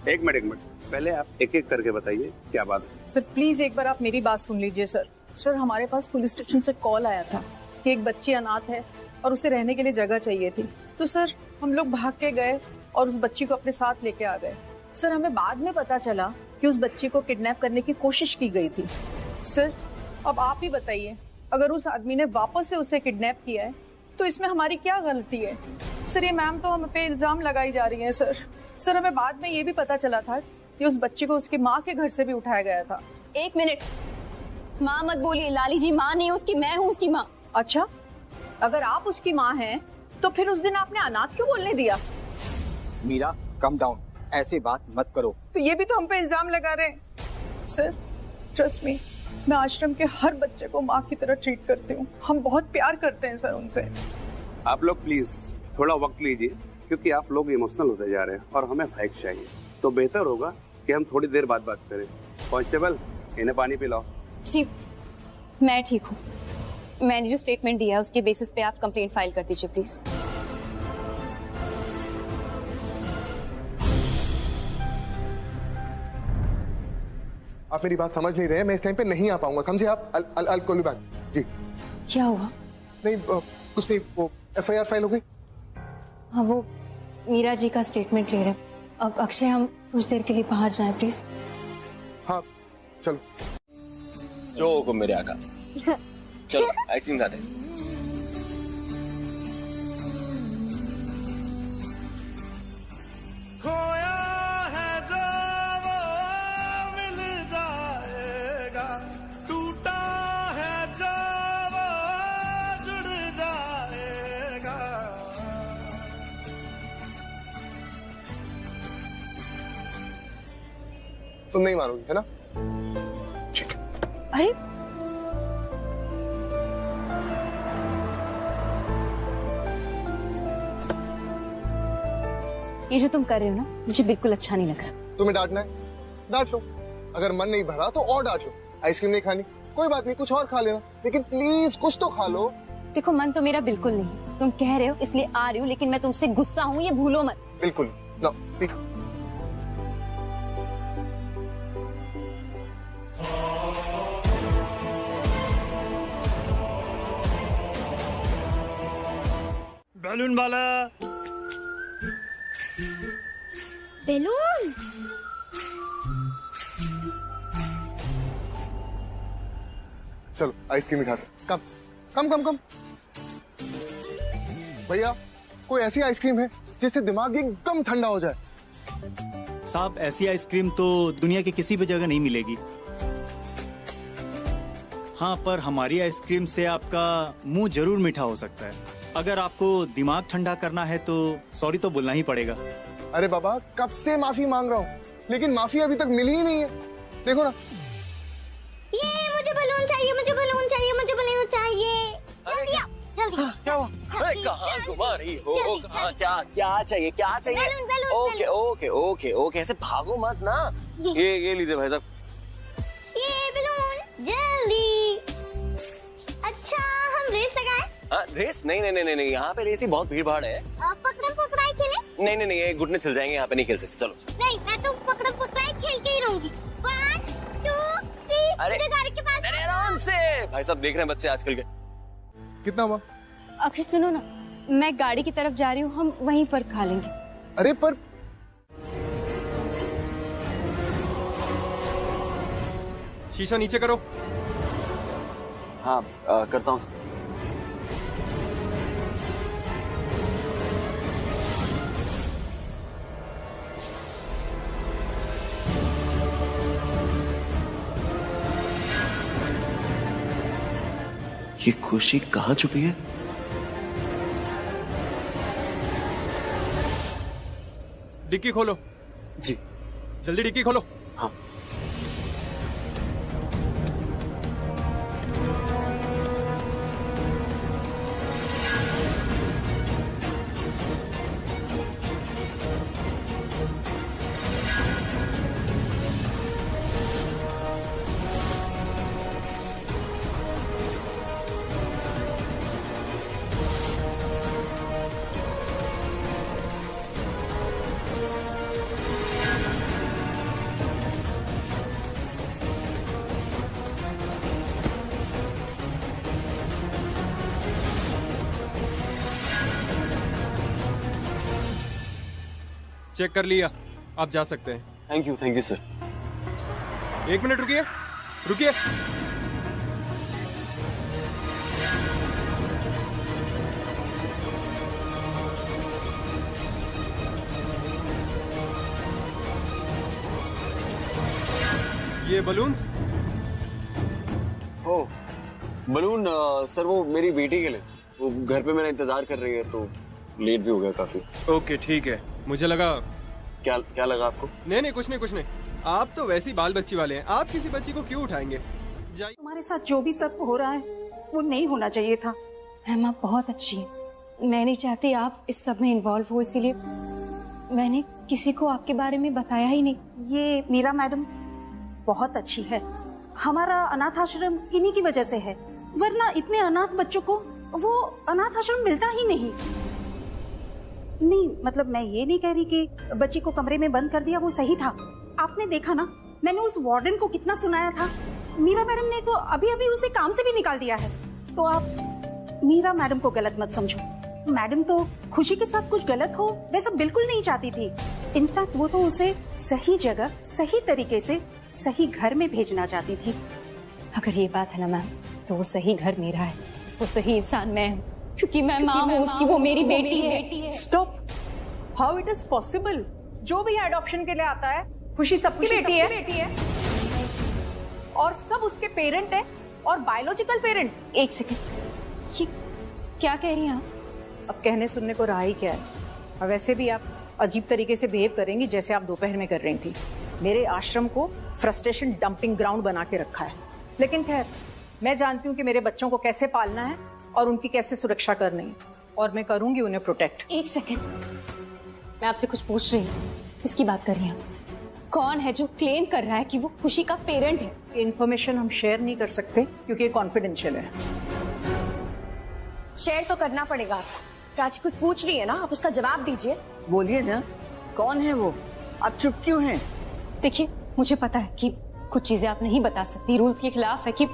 एक मिनट, पहले आप एक एक करके बताइए क्या बात है। सर प्लीज एक बार आप मेरी बात सुन लीजिए। सर हमारे पास पुलिस स्टेशन से कॉल आया था कि एक बच्ची अनाथ है और उसे रहने के लिए जगह चाहिए थी। तो सर हम लोग भाग के गए और उस बच्ची को अपने साथ लेके आ गए। सर हमें बाद में पता चला कि उस बच्ची को किडनैप करने की कोशिश की गई थी। सर अब आप ही बताइए, अगर उस आदमी ने वापस से उसे किडनैप किया है तो इसमें हमारी क्या गलती है? सर ये मैम तो हम पे इल्जाम लगाई जा रही है। सर हमें बाद में ये भी पता चला था कि उस बच्ची को उसकी माँ के घर से भी उठाया गया था। 1 मिनट, माँ मत बोलिए। लाली जी माँ नहीं उसकी, मैं हूँ उसकी माँ। अच्छा, अगर आप उसकी माँ हैं तो फिर उस दिन आपने अनाथ क्यों बोलने दिया? मीरा कम डाउन, ऐसी बात मत करो। तो ये भी तो हम पे इल्जाम लगा रहे हैं। सर ट्रस्ट मी, मैं आश्रम के हर बच्चे को माँ की तरह ट्रीट करती हूँ। हम बहुत प्यार करते हैं सर उनसे। आप लोग प्लीज थोड़ा वक्त लीजिए, क्योंकि आप लोग इमोशनल होते जा रहे हैं और हमें फैक्ट चाहिए। तो बेहतर होगा कि हम थोड़ी देर बाद बात करें। कांस्टेबल, इन्हें पानी पिलाओ। जी मैं ठीक हूँ। मैंने जो स्टेटमेंट दिया है उसके बेसिस पे आप कंप्लेंट फाइल कर दीजिए प्लीज। आप मेरी बात समझ नहीं रहे, मैं इस टाइम पे नहीं आ पाऊंगा, समझे आप? I'll call you back। जी क्या हुआ? नहीं कुछ नहीं, वो FIR फाइल हो गई। हाँ वो मीरा जी का स्टेटमेंट ले रहे। अब अक्षय हम कुछ देर के लिए बाहर जाएं प्लीज। हाँ चलो। जो हुकुम मेरे आका। चलो आइसक्रीम खाते हैं। तुम नहीं मानोगी है ना? ठीक। अरे ये जो तुम कर रहे हो ना, मुझे बिल्कुल अच्छा नहीं लग रहा। तुम्हें डांटना है, डांट लो। अगर मन नहीं भरा तो और डांट लो। आइसक्रीम नहीं खानी, कोई बात नहीं, कुछ और खा लेना, लेकिन प्लीज कुछ तो खा लो। देखो मन तो मेरा बिल्कुल नहीं, तुम कह रहे हो इसलिए आ रही हूँ, लेकिन मैं तुमसे गुस्सा हूँ, ये भूलो मत। बिल्कुल लो, ठीक। बैलून वाला। बैलून? चलो आइसक्रीम खाते। कम कम कम कम। भैया कोई ऐसी आइसक्रीम है जिससे दिमाग एकदम ठंडा हो जाए? साहब ऐसी आइसक्रीम तो दुनिया की किसी भी जगह नहीं मिलेगी। हाँ, पर हमारी आइसक्रीम से आपका मुंह जरूर मीठा हो सकता है। अगर आपको दिमाग ठंडा करना है तो सॉरी तो बोलना ही पड़ेगा। अरे बाबा कब से माफी मांग रहा हूँ, लेकिन माफी अभी तक मिली ही नहीं है। देखो ना। ये मुझे बलून चाहिए, मुझे बलून चाहिए, मुझे बलून चाहिए। जल्दी क्या हुआ? अरे कहाँ घुमा रही हो? कहाँ? क्या चाहिए? क्या चाहिए? Balloon, balloon, okay okay okay okay, ऐसे भागो मत ना। ये लीजिए भाई साहब। ये बलून जल्दी। अच्छा हम रेस लगाएं? रेस? नहीं, यहाँ पे रेस की बहुत भीड़ भाड़ है। पकड़म पकड़ाई खेले? नहीं, ये घुटने छिल जाएंगे, यहाँ पे नहीं खेल सकते। चलो। नहीं, मैं तो पकड़म पकड़ाई खेल के ही रहूंगी। 1 2 3। अरे गाड़ी के पास। अरे आराम से भाई साहब, देख रहे हैं बच्चे आजकल के। कितना हुआ? अक्षय सुनो ना, मैं गाड़ी की तरफ जा रही हूँ, हम वहीं पर खा लेंगे। अरे पर शीशा नीचे करो। हाँ करता हूँ। ये खुशी कहाँ छुपी है? डिक्की खोलो। जी जल्दी डिक्की खोलो। हाँ। चेक कर लिया, आप जा सकते हैं। Thank you sir. 1 मिनट रुकिए, रुकिए। ये बलून्स? ओ बलून सर वो मेरी बेटी के लिए, वो घर पे मेरा इंतजार कर रही है तो लेट भी हो गया काफी। ओके ठीक है, मुझे लगा। क्या लगा आपको? नहीं कुछ नहीं। आप तो वैसी बाल बच्ची वाले हैं, आप किसी बच्ची को क्यों उठाएंगे? तुम्हारे साथ जो भी सब हो रहा है वो नहीं होना चाहिए था। मैम आप बहुत अच्छी है, मैं नहीं चाहती आप इस सब में इन्वॉल्व हो, इसीलिए मैंने किसी को आपके बारे में बताया ही नहीं। ये मीरा मैडम बहुत अच्छी है, हमारा अनाथ आश्रम इन्हीं की वजह से है, वरना इतने अनाथ बच्चों को वो अनाथ आश्रम मिलता ही नहीं। नहीं मतलब मैं ये नहीं कह रही कि बच्ची को कमरे में बंद कर दिया वो सही था। आपने देखा ना, मैंने उस वार्डन को कितना सुनाया था। मीरा मैडम ने तो अभी अभी उसे काम से भी निकाल दिया है। तो आप मीरा मैडम को गलत मत समझो, मैडम तो खुशी के साथ कुछ गलत हो वैसा बिल्कुल नहीं चाहती थी। इनफैक्ट वो तो उसे सही जगह सही तरीके से सही घर में भेजना चाहती थी। अगर ये बात है ना मैम, तो वो सही घर मेरा है, वो सही इंसान मैं हूँ, क्योंकि मैं माँ हूँ उसकी, वो मेरी बेटी है। Stop, how it is possible? जो भी अडॉप्शन के लिए आता है खुशी सबकी बेटी है और सब उसके पेरेंट है और बायोलॉजिकल पेरेंट। एक सेकंड, ये क्या कह रही हैं आप? अब कहने सुनने को रहा ही क्या है। और वैसे भी आप अजीब तरीके से बिहेव करेंगी जैसे आप दोपहर में कर रही थी। मेरे आश्रम को फ्रस्ट्रेशन डंपिंग ग्राउंड बना के रखा है। लेकिन खैर, मैं जानती हूँ कि मेरे बच्चों को कैसे पालना है और उनकी कैसे सुरक्षा करनी है, और मैं करूंगी उन्हें प्रोटेक्ट। एक सेकंड, मैं आपसे कुछ पूछ रही हूँ, किसकी बात कर रही हैं? कौन है जो क्लेम कर रहा है कि वो खुशी का पेरेंट है? इन्फॉर्मेशन हम शेयर नहीं कर सकते क्योंकि ये कॉन्फिडेंशियल है। शेयर तो करना पड़ेगा आपको। प्राची कुछ पूछ रही है ना, आप उसका जवाब दीजिए। बोलिए ना, कौन है वो? आप चुप क्यों हैं? देखिए, मुझे पता है कि कुछ चीजें आप नहीं बता सकती, रूल्स के खिलाफ है कि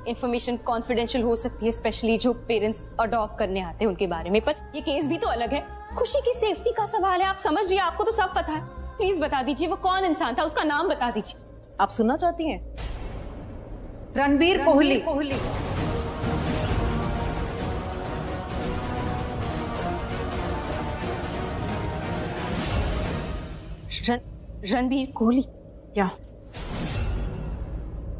इन्फॉर्मेशन कॉन्फिडेंशियल हो सकती है, स्पेशली जो पेरेंट्स अडॉप्ट करने आते हैं उनके बारे में। पर ये केस भी तो अलग है, खुशी की सेफ्टी का सवाल है। आप समझ रही हैं, आपको तो सब पता है। प्लीज बता दीजिए वो कौन इंसान था, उसका नाम बता दीजिए। आप सुनना चाहती हैं? रणबीर कोहली। रणबीर कोहली? क्या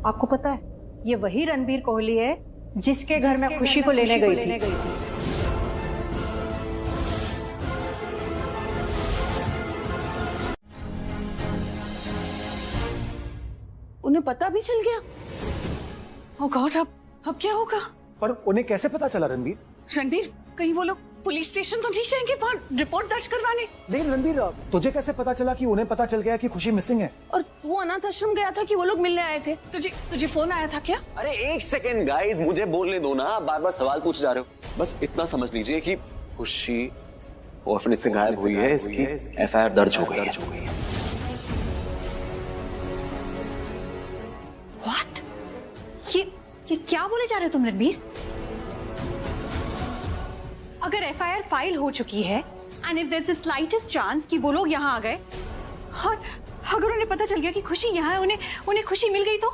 आपको पता है ये वही रणबीर कोहली है जिसके घर में खुशी को लेने गई थी। उन्हें पता भी चल गया? ओह गॉड, अब क्या होगा? पर उन्हें कैसे पता चला रणबीर? रणबीर, कहीं वो लोग पुलिस स्टेशन तो नहीं जाएंगे वहाँ रिपोर्ट दर्ज करवाने? नहीं रणबीर, तुझे कैसे पता चला कि उन्हें पता चल गया कि खुशी मिसिंग है? और तू अनाथ आश्रम गया था कि वो लोग मिलने आए थे? तुझे फोन आया था क्या? अरे एक सेकंड गाइस, मुझे बोलने दो ना, आप बार बार सवाल पूछ जा रहे हो। बस इतना समझ लीजिए कि खुशी ऑर्फनेज से गायब हुई है, इसकी एफआईआर दर्ज हो गई है। व्हाट? ये क्या बोले जा रहे हो तुम रणबीर? अगर एफआईआर फाइल हो चुकी है and if there is the slightest chance कि वो लोग यहाँ आ गए और अगर उन्हें पता चल गया कि खुशी यहाँ है, उन्हें खुशी मिल गई, तो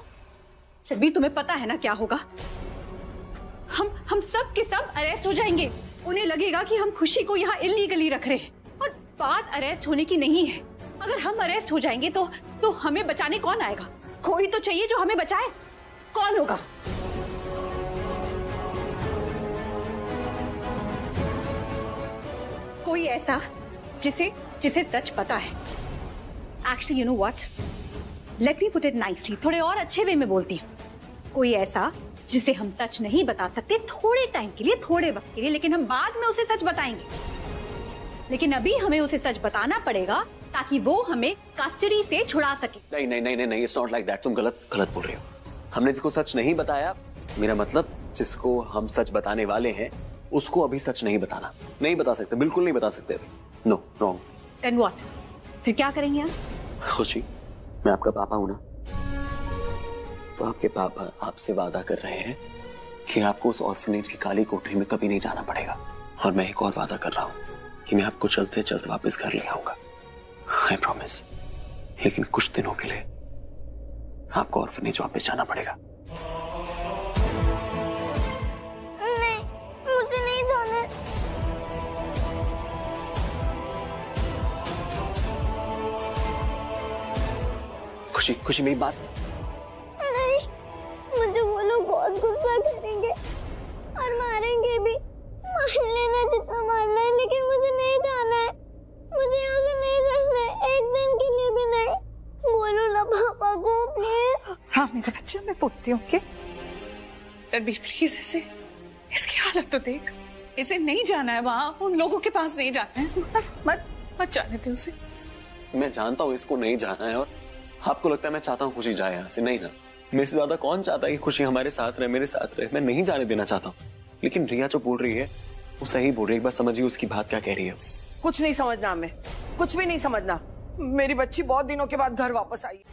रणबीर तुम्हें पता है ना क्या होगा? हम सब के सब अरेस्ट हो जाएंगे। उन्हें लगेगा कि हम खुशी को यहाँ इलीगली रख रहे हैं और बात अरेस्ट होने की नहीं है। अगर हम अरेस्ट हो जाएंगे तो हमें बचाने कौन आएगा? कोई तो चाहिए जो हमें बचाए। कौन होगा? कोई ऐसा जिसे सच पता है। Actually you know what, let me put it nicely, थोड़े और अच्छे वे में बोलती हूँ। कोई ऐसा जिसे हम सच नहीं बता सकते थोड़े टाइम के लिए, थोड़े वक्त के लिए, लेकिन हम बाद में उसे सच बताएंगे। लेकिन अभी हमें उसे सच बताना पड़ेगा ताकि वो हमें कस्टडी से छुड़ा सके। नहीं, इट्स नॉट लाइक दैट। तुम गलत बोल रहे हो। हमने जिसको सच नहीं बताया, मेरा मतलब जिसको हम सच बताने वाले हैं उसको अभी सच नहीं बताना। नहीं बता सकते, बिल्कुल नहीं बता सकते अभी। No, wrong. Then what? फिर क्या करेंगे आप? खुशी, मैं आपका पापा हूं ना, तो आपके पापा आपसे वादा कर रहे हैं कि आपको उस ऑर्फनेज की काली कोठरी में कभी नहीं जाना पड़ेगा। और मैं एक और वादा कर रहा हूं कि मैं आपको जल्द से जल्द वापस घर ले आऊंगा। आई प्रॉमिस, लेकिन कुछ दिनों के लिए आपको ऑर्फनेज वापस जाना पड़ेगा। नहीं, मुझे नहीं जाना। खुशी, खुशी मेरी बात। नहीं, मुझे वो लोग बहुत गुस्सा करेंगे और मारेंगे भी। मार लेना जितना मारना है, लेकिन मुझे नहीं जाना है। मुझे यहाँ से नहीं रहना है, एक दिन के लिए भी नहीं। बोलो ना पापा को प्लीज। हाँ मेरा बच्चा, मैं बोलती हूँ कि रणबीर प्लीज इसे, इसकी हालत तो देख। इसे नहीं जाना है वहाँ, उन लोगों के पास नहीं जाना है। मत मत जाने दे उसे। मैं जानता हूँ इसको नहीं जाना है, और आपको लगता है मैं चाहता हूँ खुशी जाए यहाँ से। नहीं ना, मेरे से ज्यादा कौन चाहता है कि खुशी हमारे साथ रहे, मेरे साथ रहे। मैं नहीं जाने देना चाहता हूँ, लेकिन रिया जो बोल रही है वो सही बोल रही है। एक बार समझिए उसकी बात क्या कह रही है। कुछ नहीं समझना, हमें कुछ भी नहीं समझना। मेरी बच्ची बहुत दिनों के बाद घर वापस आई।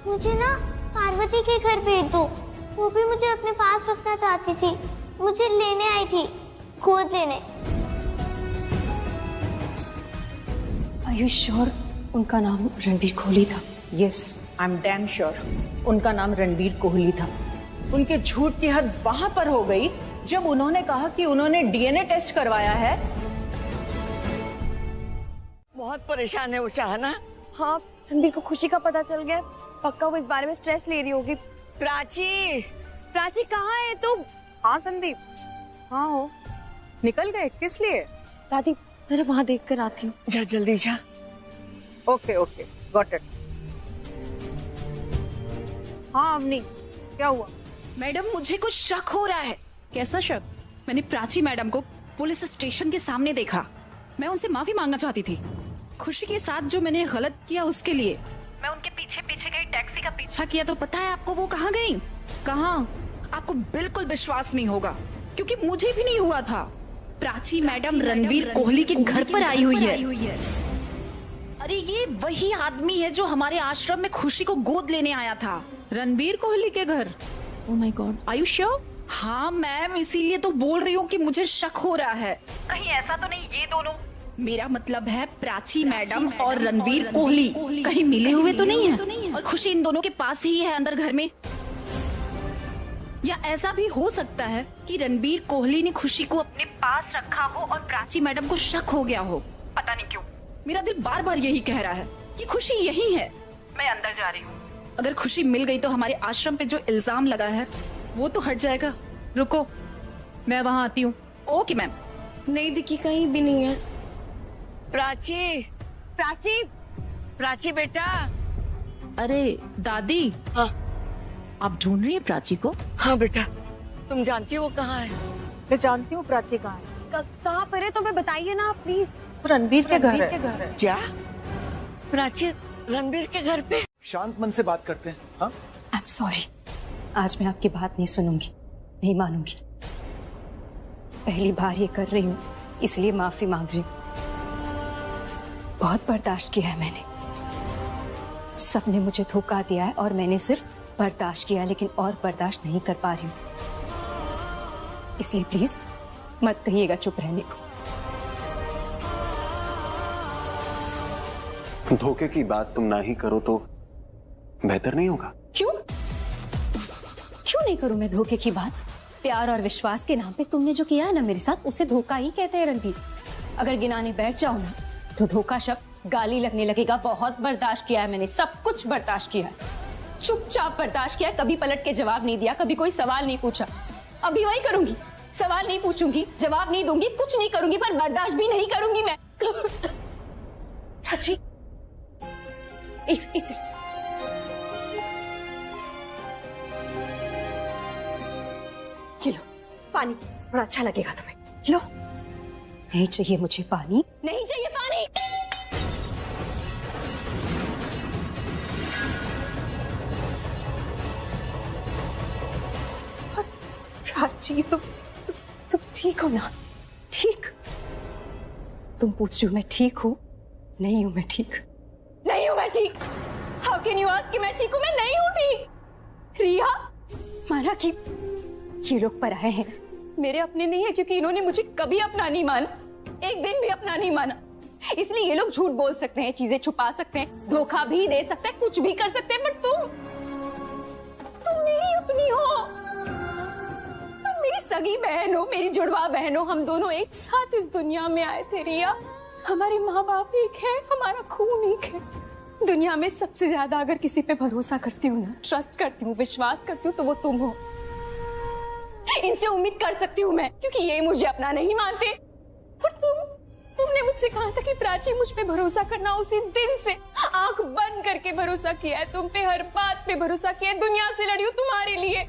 मुझे ना पार्वती के घर भेज दो। वो भी मुझे अपने पास रखना चाहती थी। मुझे लेने आई थी, गोद लेने। Are you sure उनका नाम रणबीर कोहली था? Yes, I'm damn sure उनका नाम रणबीर कोहली था। उनके झूठ की हद वहां पर हो गई जब उन्होंने कहा कि उन्होंने डीएनए टेस्ट करवाया है। बहुत परेशान है वो शाहना। हाँ, रणबीर को खुशी का पता चल गया। पक्का वो इस बारे में स्ट्रेस ले रही होगी। प्राची, प्राची कहाँ है तुम? हाँ संदीप, हाँ हो। निकल गए, किस लिए? दादी मैं वहाँ देख कर आती हूँ। जा जल्दी जा। Okay okay, got it. हाँ अवनी, क्या हुआ? मैडम मुझे कुछ शक हो रहा है। कैसा शक? मैंने प्राची मैडम को पुलिस स्टेशन के सामने देखा। मैं उनसे माफी मांगना चाहती थी। खुशी के साथ जो मैंने गलत किया उसके लिए मैं उनके पीछे पीछे गई, टैक्सी का पीछा किया, तो पता है आपको वो कहाँ गई? कहाँ? आपको बिल्कुल विश्वास नहीं होगा, क्योंकि मुझे भी नहीं हुआ था। प्राची मैडम रणबीर कोहली के घर पर आई हुई है। अरे ये वही आदमी है जो हमारे आश्रम में खुशी को गोद लेने आया था। रणबीर कोहली के घर? Oh my god, are you sure? हाँ मैम, इसीलिए तो बोल रही हूँ कि मुझे शक हो रहा है। कहीं ऐसा तो नहीं ये दोनों, मेरा मतलब है प्राची मैडम और रणबीर कोहली कहीं मिले हुए तो नहीं है? और खुशी इन दोनों के पास ही है अंदर घर में। या ऐसा भी हो सकता है कि रणबीर कोहली ने खुशी को अपने पास रखा हो और प्राची मैडम को शक हो गया हो। पता नहीं क्यों मेरा दिल बार बार यही कह रहा है कि खुशी यही है। मैं अंदर जा रही हूँ। अगर खुशी मिल गई तो हमारे आश्रम पे जो इल्जाम लगा है वो तो हट जाएगा। रुको, मैं वहाँ आती हूँ। Okay ma'am. नहीं दिखी, कहीं भी नहीं है। प्राची, प्राची, प्राची बेटा। अरे दादी। हाँ, आप ढूंढ रही है प्राची को? हाँ बेटा, तुम जानती हो वो कहाँ है? मैं जानती हूँ प्राची कहाँ है। कहाँ पर है, तुम्हें बताइए ना प्लीज। रणबीर के घर है। क्या? प्राची रणबीर के घर पे? शांत मन से बात करते हैं। हाँ, आई एम सॉरी, आज मैं आपकी बात नहीं सुनूंगी, नहीं मानूंगी। पहली बार ये कर रही हूँ, इसलिए माफी मांग रही हूँ। बहुत बर्दाश्त किया है मैंने, सबने मुझे धोखा दिया है और मैंने सिर्फ बर्दाश्त किया, लेकिन और बर्दाश्त नहीं कर पा रही हूँ। इसलिए प्लीज मत कहिएगा चुप रहने को। धोखे की बात तुम ना ही करो तो बेहतर नहीं होगा? क्यों क्यों नहीं करूं मैं धोखे की बात? प्यार और विश्वास के नाम पे तुमने जो किया है ना मेरे साथ, उसे धोखा ही कहते हैं रणबीर। अगर गिनाने बैठ जाओ ना तो धोखा शब्द गाली लगने लगेगा। बहुत बर्दाश्त किया है मैंने, सब कुछ बर्दाश्त किया है, चुपचाप बर्दाश्त किया है। कभी पलट के जवाब नहीं दिया, कभी कोई सवाल नहीं पूछा। अभी वही करूंगी, सवाल नहीं पूछूंगी, जवाब नहीं दूंगी, कुछ नहीं करूंगी, पर बर्दाश्त भी नहीं करूंगी मैं। प्राची, एक लो पानी। थोड़ा अच्छा लगेगा तुम्हें। लो। नहीं चाहिए मुझे पानी, नहीं चाहिए पानी। प्राची तुम ठीक हो ना? ठीक? तुम पूछ रही हो मैं ठीक हूँ? नहीं हूँ मैं ठीक, नहीं हूँ मैं ठीक। हाउ कैन यू आस्क कि मैं ठीक हूँ? मैं नहीं हूँ ठीक। रिया, माना कि ये लोग पराए हैं, मेरे अपने नहीं है, क्योंकि इन्होंने मुझे कभी अपना नहीं माना, एक दिन भी अपना नहीं माना। इसलिए ये लोग झूठ बोल सकते हैं, चीजें छुपा सकते हैं, धोखा भी दे सकते हैं, कुछ भी कर सकते हैं, बट तुम मेरी अपनी हो, तुम मेरी सगी बहन हो, मेरी जुड़वा बहन हो। हम दोनों एक साथ इस दुनिया में आए थे रिया। हमारे माँ बाप एक है, हमारा खून एक है। दुनिया में सबसे ज्यादा अगर किसी पे भरोसा करती हूँ ना, ट्रस्ट करती हूँ, विश्वास करती हूँ, तो वो तुम हो। इनसे उम्मीद कर सकती हूँ मैं, क्योंकि ये मुझे अपना नहीं मानते। और तुमने मुझसे कहा था कि प्राची मुझ पे भरोसा करना, उसी दिन से आंख बंद करके भरोसा किया है तुम पे, हर बात पे भरोसा किया है। दुनिया से लड़ी हूँ तुम्हारे लिए,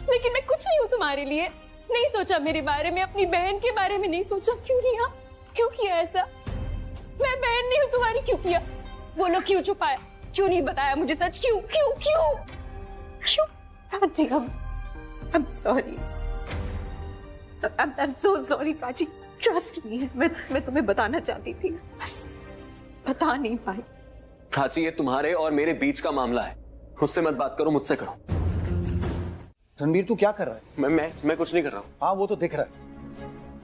लेकिन मैं कुछ नहीं हूँ तुम्हारे लिए। नहीं सोचा मेरे बारे में, अपनी बहन के बारे में नहीं सोचा। क्यों रिया, क्यों किया ऐसा? मैं बहन नहीं हूँ तुम्हारी, क्यों किया? बोलो क्यों छुपाया, क्यों नहीं बताया मुझे सच? क्यों क्यों क्यों क्यों? Prachi, I'm sorry. I'm so sorry, Prachi. Trust me. मैं तुम्हें बताना चाहती थी, बस बता नहीं पाई। प्राची, ये तुम्हारे और मेरे बीच का मामला है, मुझसे मत बात करो, मुझसे करो। रणबीर, तू क्या कर रहा है? मैं कुछ नहीं कर रहा हूँ। हाँ, वो तो दिख रहा है।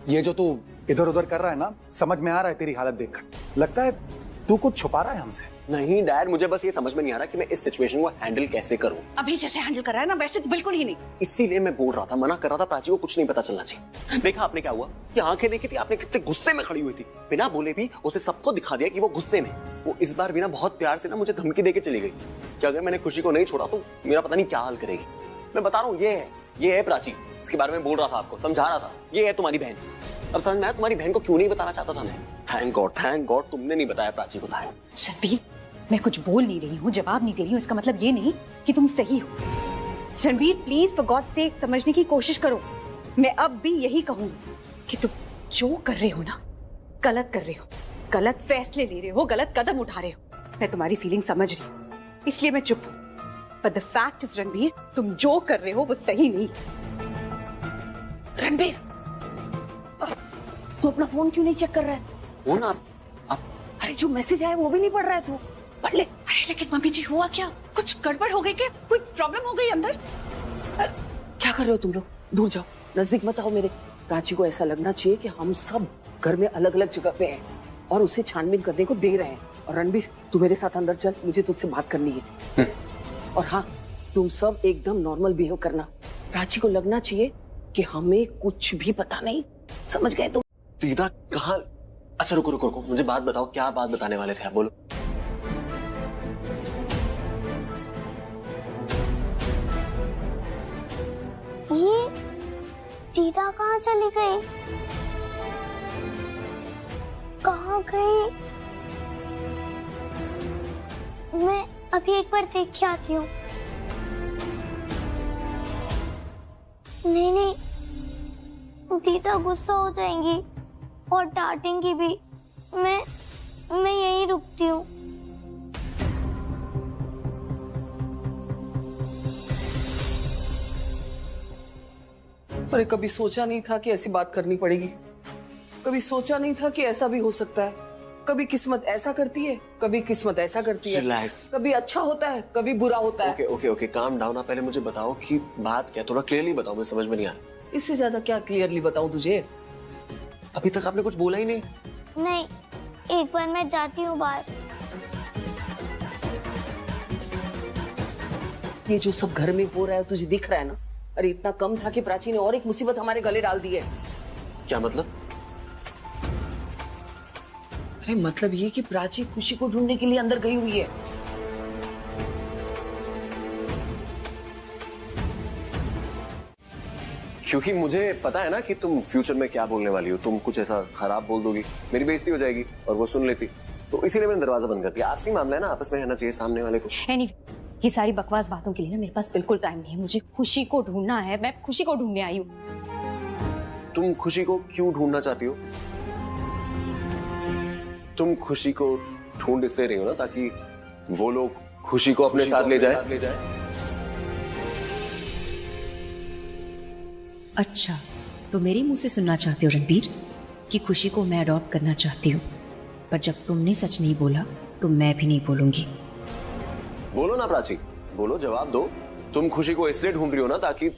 ये जो तू इधर उधर कर रहा है ना, समझ में आ रहा है तेरी हालत देखकर। लगता है तू कुछ छुपा रहा है हमसे। नहीं डैड, मुझे बस ये समझ में नहीं आ रहा कि मैं इस सिचुएशन को हैंडल कैसे करूं। अभी जैसे हैंडल कर रहा है ना, वैसे तो बिल्कुल ही नहीं। इसीलिए मैं बोल रहा था, मना कर रहा था प्राची को कुछ नहीं पता चलना चाहिए। देखा आपने क्या हुआ, कि आंखें देखी थी आपने, कितने गुस्से में खड़ी हुई थी, बिना बोले भी उसे सबको दिखा दिया कि वो गुस्से में। वो इस बार भी ना बहुत प्यार से ना मुझे धमकी देके चली गई कि अगर मैंने खुशी को नहीं छोड़ा तो मेरा पता नहीं क्या हाल करेगी। मैं बता रहा हूँ, ये है प्राची, इसके बारे में बोल रहा था आपको, समझा रहा था। ये है तुम्हारी बहन। अब समझ में आया तुम्हारी बहन को क्यों नहीं बताना चाहता था मैं। थैंक गॉड तुमने नहीं बताया प्राची को। रणबीर, मैं कुछ बोल नहीं रही हूँ, जवाब नहीं दे रही हूँ, इसका मतलब ये नहीं कि तुम सही हो। Ranbir, please for God sake समझने की कोशिश करो। मैं अब भी यही कहूंगी कि तुम जो कर रहे हो ना, गलत कर रहे हो, गलत फैसले ले रहे हो, गलत कदम उठा रहे हो। मैं तुम्हारी फीलिंग समझ रही हूँ, इसलिए मैं चुप हूँ। But the fact is Ranbir, तुम जो कर रहे हो वो सही नहीं। रणबीर, तू अपना फोन क्यों नहीं चेक कर रहा है? फोन? आप अरे जो मैसेज आया वो भी नहीं पढ़ रहा है तू? पढ़ ले। अरे लेकिन मम्मी जी, हुआ क्या? कुछ गड़बड़ हो गई क्या? कोई प्रॉब्लम हो गई अंदर? क्या कर रहे हो तुम लोग? दूर जाओ, नजदीक मत आओ मेरे। प्राची को ऐसा लगना चाहिए कि हम सब घर में अलग अलग जगह पे हैं और उसे छानबीन करने को दे रहे हैं। और रणबीर, तू मेरे साथ अंदर चल, मुझे तुझसे बात करनी है। और हाँ, तुम सब एकदम नॉर्मल बिहेव करना। प्राची को लगना चाहिए कि हमें कुछ भी पता नहीं, समझ गए तुम? दीदा कहाँ? अच्छा रुको, मुझे बात बताओ, क्या बात बताने वाले थे आप, बोलो। ये दीदा कहाँ चली गई? कहाँ गई? मैं अभी एक बार देख के आती हूँ। नहीं, दीदा गुस्सा हो जाएंगी और डांटेंगी भी। मैं यहीं रुकती हूँ। अरे कभी सोचा नहीं था कि ऐसी बात करनी पड़ेगी, कभी सोचा नहीं था कि ऐसा भी हो सकता है। कभी किस्मत ऐसा करती है, कभी किस्मत ऐसा करती है। रिलैक्स। कभी अच्छा होता है, कभी बुरा होता है। Okay, calm down. आप पहले मुझे बताओ कि बात क्या, थोड़ा क्लियरली बताओ, मुझे समझ में नहीं आ रहा। इससे ज्यादा क्या क्लियरली बताऊं तुझे? अभी तक आपने कुछ बोला ही नहीं। नहीं, एक बार मैं जाती हूँ बाहर। ये जो सब घर में हो रहा है तुझे दिख रहा है ना? अरे इतना कम था कि प्राची ने और एक मुसीबत हमारे गले डाल दी है। क्या मतलब? अरे मतलब ये कि प्राची खुशी को ढूंढने के लिए अंदर गई हुई है। क्योंकि मुझे पता है ना कि तुम फ्यूचर में क्या बोलने वाली हो। तुम कुछ ऐसा खराब बोल दोगी, मेरी बेइज्जती हो जाएगी और वो सुन लेती, तो इसीलिए मैंने दरवाजा बंद कर दिया। आपसी मामला है ना, आपस में रहना चाहिए सामने वाले को। Anyway, ये सारी बकवास बातों के लिए ना मेरे पास बिल्कुल टाइम नहीं है। मुझे खुशी को ढूंढना है, मैं खुशी को ढूंढने आई हूँ। तुम खुशी को क्यों ढूंढना चाहती हो? तुम खुशी को ढूंढ इसलिए रही हो ना ताकि वो लोग खुशी को अपने साथ ले जाए। अच्छा, तो मेरे मुंह से सुनना चाहते हो रणबीर कि खुशी को मैं अडॉप्ट करना चाहती हूँ, पर जब तुमने सच नहीं बोला तो मैं भी नहीं बोलूंगी। बोलो ना प्राची, बोलो, जवाब दो। तुम खुशी को इसलिए ढूंढ रही हो ना ताकि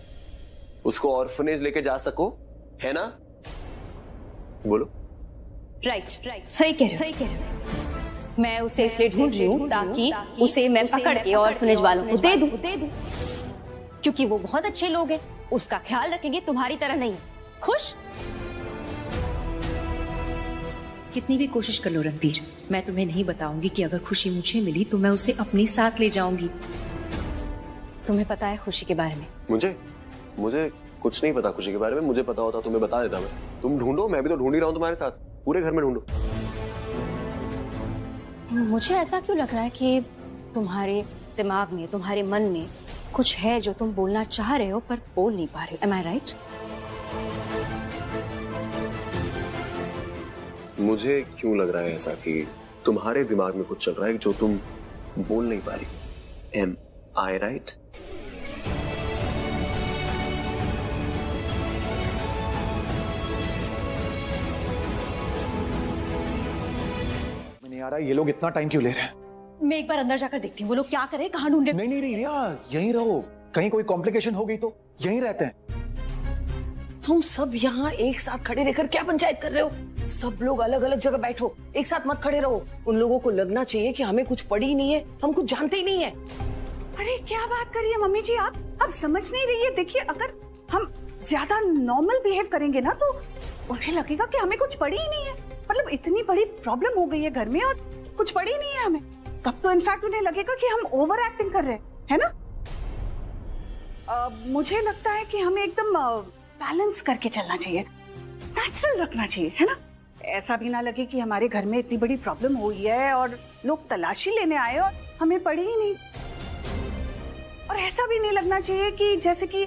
उसको ऑर्फनेज लेके जा सको, है ना? बोलो। राइट, सही कह रहे हो। मैं उसे इसलिए ढूंढ रही हूँ ताकि उसे मैं पकड़ के ऑर्फनेज वालों को दे दूं, क्योंकि वो बहुत अच्छे लोग हैं, उसका ख्याल रखेंगे, तुम्हारी तरह नहीं। खुश? कितनी भी कोशिश कर लो रणबीर, मैं तुम्हें नहीं बताऊंगी कि अगर खुशी मुझे मिली तो मैं उसे अपने साथ ले जाऊंगी। तुम्हें पता है खुशी के बारे में? मुझे कुछ नहीं पता खुशी के बारे में। मुझे पता होता तुम्हें बता देता मैं। तुम ढूंढो, मैं भी तो ढूंढ ही रहा हूँ तुम्हारे साथ, पूरे घर में ढूंढो। मुझे ऐसा क्यों लग रहा है कि तुम्हारे दिमाग में, तुम्हारे मन में कुछ है जो तुम बोलना चाह रहे हो पर बोल नहीं पा रहे हो। Am I right? मुझे क्यों लग रहा है ऐसा कि तुम्हारे दिमाग में कुछ चल रहा है जो तुम बोल नहीं पा रही। Am I right? नहीं आ रहा, ये लोग इतना टाइम क्यों ले रहे हैं? मैं एक बार अंदर जाकर देखती हूँ वो लोग क्या करे, कहाँ ढूंढ रहे। नहीं रिया, यहीं रहो, कहीं कोई कॉम्प्लिकेशन हो गई तो यहीं रहते हैं। तुम सब यहाँ एक साथ खड़े रहकर क्या पंचायत कर रहे हो? सब लोग अलग अलग जगह बैठो, एक साथ मत खड़े रहो। उन लोगों को लगना चाहिए कि हमें कुछ पड़ी ही नहीं है, हम कुछ जानते ही नहीं है। अरे क्या बात कर रही है मम्मी जी, आप समझ नहीं रही है। देखिए, अगर हम ज्यादा नॉर्मल बिहेव करेंगे ना तो उन्हें लगेगा कि हमें कुछ पड़ी ही नहीं है। मतलब इतनी बड़ी प्रॉब्लम हो गई है घर में और कुछ पड़ी ही नहीं है हमें, तब तो इनफैक्ट उन्हें लगेगा कि हम ओवर एक्टिंग कर रहे हैं, है ना? मुझे लगता है कि हमें एकदम बैलेंस करके चलना चाहिए, नेचुरल रखना चाहिए, है ना? ऐसा भी ना लगे कि हमारे घर में इतनी बड़ी प्रॉब्लम हुई है और लोग तलाशी लेने आए और हमें पड़ी ही नहीं। और ऐसा भी नहीं लगना चाहिए कि जैसे कि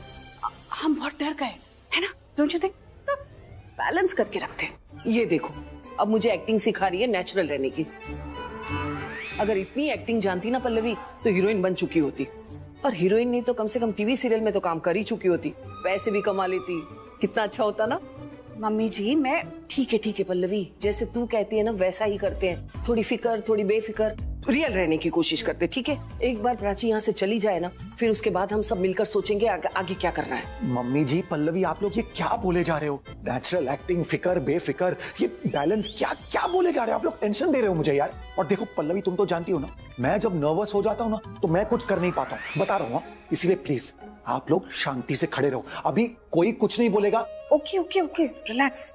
हम बहुत डर गए, है ना? Don't you think? बैलेंस करके रखते हैं। ये देखो, अब मुझे एक्टिंग सिखा रही है नेचुरल रहने की। अगर इतनी एक्टिंग जानती ना पल्लवी तो हीरोइन बन चुकी होती, और हीरोइन नहीं तो कम से कम टीवी सीरियल में तो काम कर ही चुकी होती, पैसे भी कमा लेती। कितना अच्छा होता ना? मम्मी जी मैं ठीक है पल्लवी, जैसे तू कहती है ना वैसा ही करते हैं। थोड़ी फिकर, थोड़ी बेफिकर, रियल रहने की कोशिश करते, ठीक है? एक बार प्राची यहाँ से चली जाए ना, फिर उसके बाद हम सब मिलकर सोचेंगे आगे क्या करना है। मम्मी जी, पल्लवी, आप लोग ये क्या बोले जा रहे हो? नेचुरल एक्टिंग, फिकर, बेफिकर, ये बैलेंस, क्या बोले जा रहे हो आप लोग? टेंशन दे रहे हो मुझे यार। और देखो पल्लवी, तुम तो जानती हो ना, मैं जब नर्वस हो जाता हूँ ना तो मैं कुछ कर नहीं पाता हूँ, बता रहा हूँ। इसलिए प्लीज आप लोग शांति से खड़े रहो, अभी कोई कुछ नहीं बोलेगा। Okay, relax.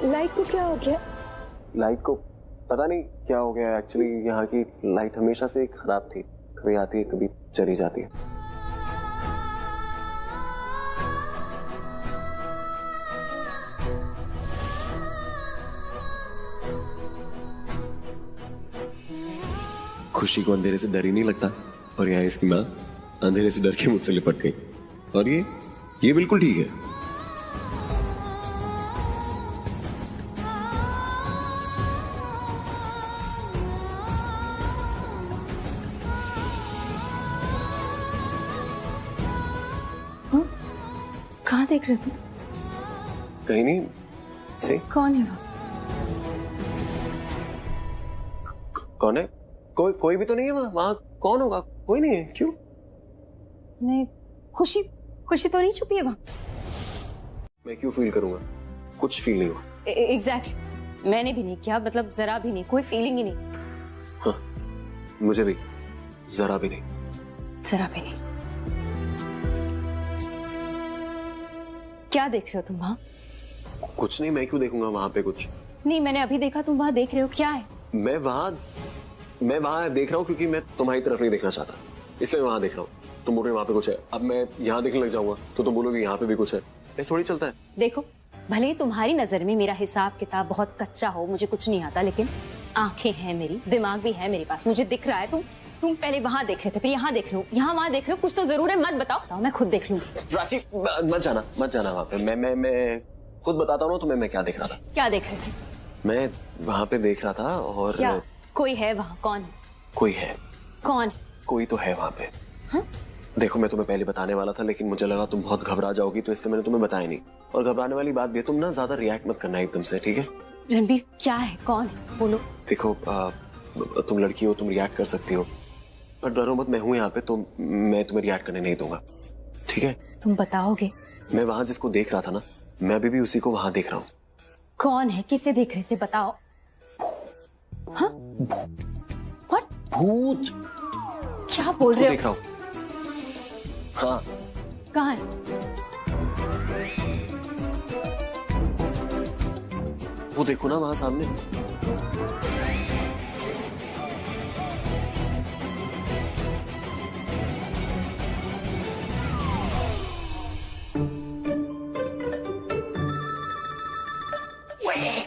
लाइट को क्या हो गया? लाइट को पता नहीं क्या हो गया। एक्चुअली यहाँ की लाइट हमेशा से खराब थी, कभी आती है कभी चली जाती है। खुशी को अंधेरे से डर ही नहीं लगता, और यहाँ इसकी माँ अंधेरे से डर के मुझसे लिपट गई, और ये बिल्कुल ठीक है। कहाँ देख रहे तुम? कहीं नहीं। से कौन है वो? कौन है? कोई भी तो नहीं है वहाँ कौन होगा? कोई नहीं है। क्यों? नहीं, खुशी तो नहीं छुपी है वहाँ। मैं क्यों फील करूंगा? कुछ फील नहीं हुआ। एग्जैक्टली, मैंने भी नहीं किया, मतलब जरा भी नहीं, कोई फीलिंग ही नहीं। हाँ, मुझे भी जरा भी नहीं। जरा भी नहीं। क्या देख रहे हो तुम वहाँ? कुछ नहीं, मैं क्यों देखूंगा वहां पे कुछ? नहीं, मैंने अभी देखा तुम वहाँ देख रहे हो, क्या है? मैं वहां देख रहा हूँ क्योंकि मैं तुम्हारी तरफ नहीं देखना चाहता, इसलिए मैं वहां देख रहा हूँ। तुम बोल रहे हो वहां पे कुछ है, अब मैं यहाँ देखने लग जाऊंगा तो तुम बोलोगे यहाँ पे भी कुछ है, ऐसे थोड़ी चलता है। देखो, भले ही तुम्हारी नजर में मेरा हिसाब किताब बहुत कच्चा हो, मुझे कुछ नहीं आता, लेकिन आंखें हैं मेरी, दिमाग भी है मेरे पास, मुझे दिख रहा है। तुम पहले वहां देख रहे थे, फिर यहाँ देख रहे हो, यहाँ वहां देख रहे हो, कुछ तो जरूर है। मत बताओ, मैं खुद देख लूंगी। प्राची मत जाना वहां पे। मैं खुद बताता हूँ तुम्हें मैं क्या देख रहा था। क्या देख रहे थे? मैं वहां पे देख रहा था और क्या कोई है वहाँ? कौन है? कोई है। कौन? कोई तो है वहां पे। हा? देखो, मैं तुम्हें पहले बताने वाला था लेकिन मुझे लगा तुम बहुत घबरा जाओगी, तो इसलिए मैंने तुम्हें बताया नहीं। और घबराने वाली बात भी है, तुम ना ज्यादा रिएक्ट मत करना एकदम से, ठीक है? रणबीर, क्या है? कौन है? बोलो। देखो, तुम लड़की हो, तुम रिएक्ट कर सकती हो, पर डरो मत, मैं हूं यहाँ पे, तो मैं तुम्हें रिएक्ट करने नहीं दूंगा, ठीक है? तुम बताओगे? मैं वहां जिसको देख रहा था ना, मैं अभी भी उसी को वहां देख रहा हूँ। कौन है? किसे देख रहे थे? बताओ। हाँ? What? भूत। क्या बोल रहे हो? देख रहा हूँ। हाँ। कहाँ है? वो देखो ना वहां सामने।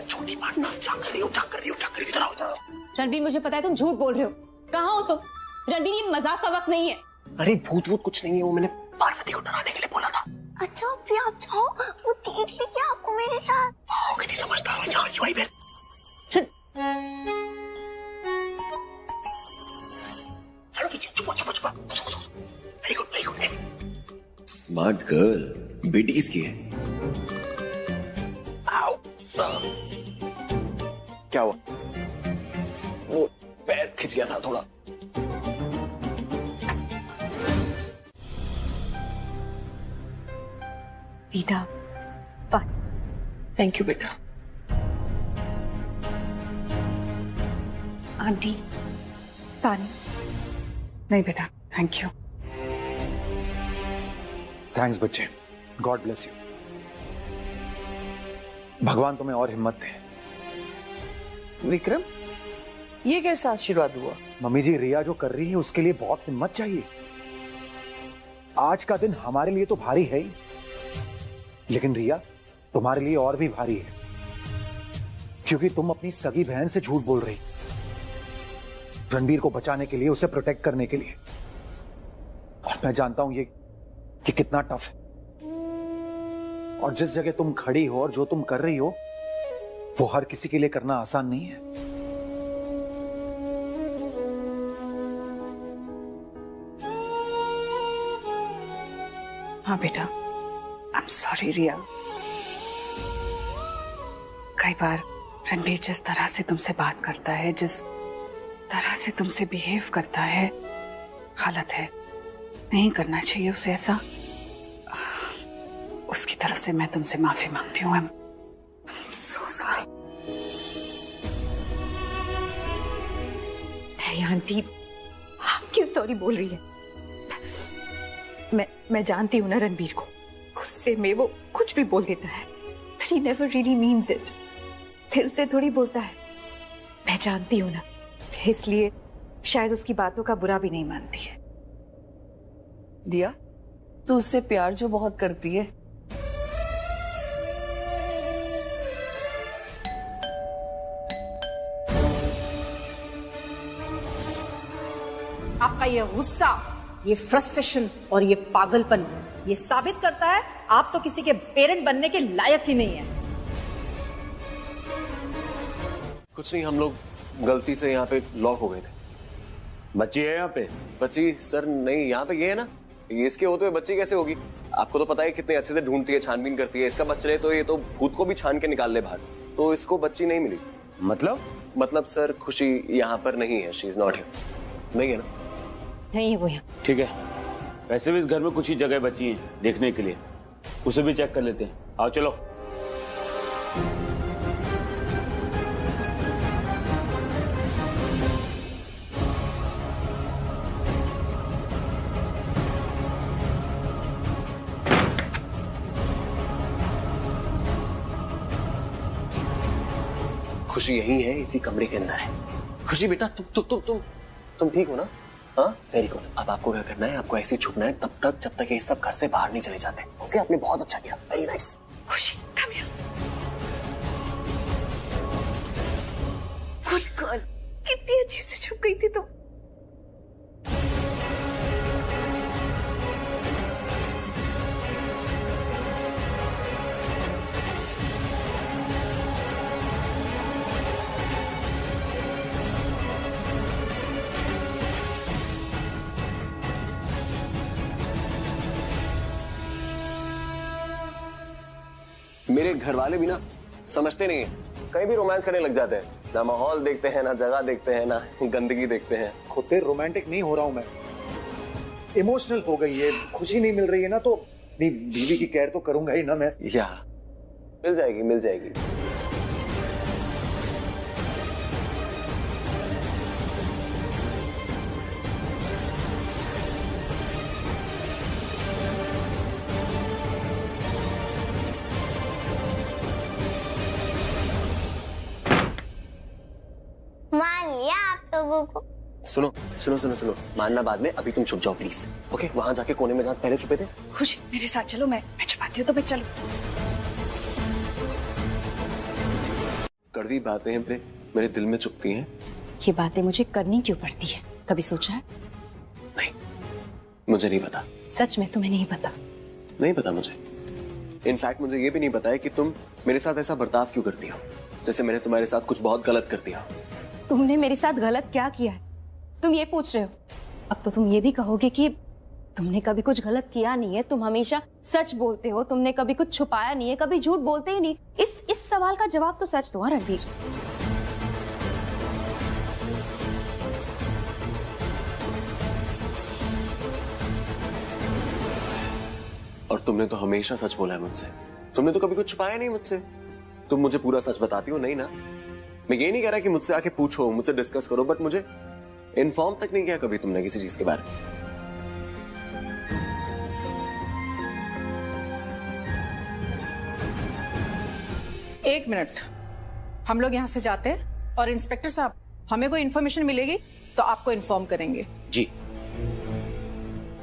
छोटी बात ना, क्या कर रही हो इधर आओ। रणबीर, मुझे पता है तुम झूठ बोल रहे हो। कहाँ हो तुम? रणबीर, ये मजाक का वक्त नहीं है। अरे भूत कुछ नहीं है, वो मैंने पार्वती को डराने के लिए बोला था। अच्छा फिर आप जाओ, वो देख लीजिए आपको मेरे साथ। वाह, कितनी समझदार हो, यहाँ क्यों आई? चलो पीछे, छुपा। Very good. Smart girl. बेटी किसकी है? आओ। क्या हुआ? वो पैर खिंच गया था थोड़ा। बेटा, थैंक यू बेटा। आंटी, पानी। नहीं बेटा, थैंक यू। थैंक्स बच्चे, गॉड ब्लेस यू। भगवान तुम्हें और हिम्मत दे। विक्रम, ये कैसा आशीर्वाद हुआ? मम्मी जी, रिया जो कर रही है उसके लिए बहुत हिम्मत चाहिए। आज का दिन हमारे लिए तो भारी है ही, लेकिन रिया तुम्हारे लिए और भी भारी है, क्योंकि तुम अपनी सगी बहन से झूठ बोल रही, रणबीर को बचाने के लिए, उसे प्रोटेक्ट करने के लिए। और मैं जानता हूं ये कितना टफ है, और जिस जगह तुम खड़ी हो और जो तुम कर रही हो वो हर किसी के लिए करना आसान नहीं है। हाँ बेटा, आई एम सॉरी रिया। कई बार रणबीर जिस तरह से तुमसे बात करता है, जिस तरह से तुमसे बिहेव करता है, गलत है, नहीं करना चाहिए उसे ऐसा। उसकी तरफ से मैं तुमसे माफी मांगती हूँ। I'm so sorry। आंटी, आप क्यों सॉरी बोल रही है? मैं जानती हूँ ना रणबीर को, गुस्से में वो कुछ भी बोल देता है, but he never really means it। दिल से थोड़ी बोलता है, मैं जानती हूँ ना, इसलिए शायद उसकी बातों का बुरा भी नहीं मानती है। दिया, तू उससे प्यार जो बहुत करती है। आपका ये गुस्सा, ये फ्रस्ट्रेशन और ये पागलपन ये साबित करता है आप तो किसी के पेरेंट बनने के लायक ही नहीं है। कुछ नहीं, हम लोग गलती से यहाँ पे लॉक हो गए थे। बच्ची है यहाँ पे? बच्ची सर नहीं, यहाँ पे ये है ना, ये इसके होते हुए बच्ची कैसे होगी? आपको तो पता है कितने अच्छे से ढूंढती है, छानबीन करती है। इसका बच्चे तो ये तो भूत को भी छान के निकाल ले बाहर, तो इसको बच्ची नहीं मिली। मतलब सर खुशी यहाँ पर नहीं है, शी इज नॉट हियर। नहीं है ना? नहीं है वो यहाँ। ठीक है, वैसे भी इस घर में कुछ ही जगह बची है देखने के लिए, उसे भी चेक कर लेते हैं। आओ चलो। खुशी यही है, इसी कमरे के अंदर है। खुशी बेटा तुम ठीक हो ना? हाँ वेरी गुड। अब आपको क्या करना है, आपको ऐसे ही छुपना है तब तक जब तक ये सब घर से बाहर नहीं चले जाते। ओके, आपने बहुत अच्छा किया, वेरी नाइस। खुशी कम हियर। गुड गर्ल, कितनी अच्छी से छुप गई थी तुम। मेरे घर वाले भी ना समझते नहीं है, कहीं भी रोमांस करने लग जाते हैं। ना माहौल देखते हैं, ना जगह देखते हैं, ना गंदगी देखते हैं। खुद रोमांटिक नहीं हो रहा हूं मैं, इमोशनल हो गई है। खुशी नहीं मिल रही है ना, तो नहीं बीवी की केयर तो करूंगा ही ना मैं। या मिल जाएगी, मिल जाएगी। मान लिया आप लोगों को। सुनो सुनो सुनो सुनो, मानना बाद में, अभी तुम छुप जाओ प्लीज। ओके, वहां जाके कोने में जहां पहले छुपे थे। खुशी मेरे साथ चलो, मैं छुपाती हूँ तो मैं चलो। कड़वी बातें मेरे दिल में चुभती हैं। ये बातें मुझे करनी क्यों पड़ती है, कभी सोचा है? नहीं, मुझे नहीं पता। सच में तुम्हें नहीं पता? नहीं पता मुझे। इनफैक्ट मुझे ये भी नहीं पता है कि तुम मेरे साथ ऐसा बर्ताव क्यों करती हो, जैसे मैंने तुम्हारे साथ कुछ बहुत गलत कर दिया। तुमने मेरे साथ गलत क्या किया है, तुम ये पूछ रहे हो? अब तो तुम ये भी कहोगे कि तुमने कभी कुछ गलत किया नहीं है, तुम हमेशा सच बोलते हो, तुमने कभी कुछ छुपाया नहीं है, कभी झूठ बोलते ही नहीं। इस सवाल का जवाब तो सच दो रणबीर। और तुमने तो हमेशा सच बोला है मुझसे, तुमने तो कभी कुछ छुपाया नहीं मुझसे। तुम मुझे पूरा सच बताती हो, नहीं ना? मैं ये नहीं कह रहा कि मुझसे आके पूछो, मुझसे डिस्कस करो, बट मुझे इन्फॉर्म तक नहीं किया कभी तुमने किसी चीज के बारे में। एक मिनट, हम लोग यहाँ से जाते हैं और इंस्पेक्टर साहब, हमें कोई इन्फॉर्मेशन मिलेगी तो आपको इन्फॉर्म करेंगे। जी,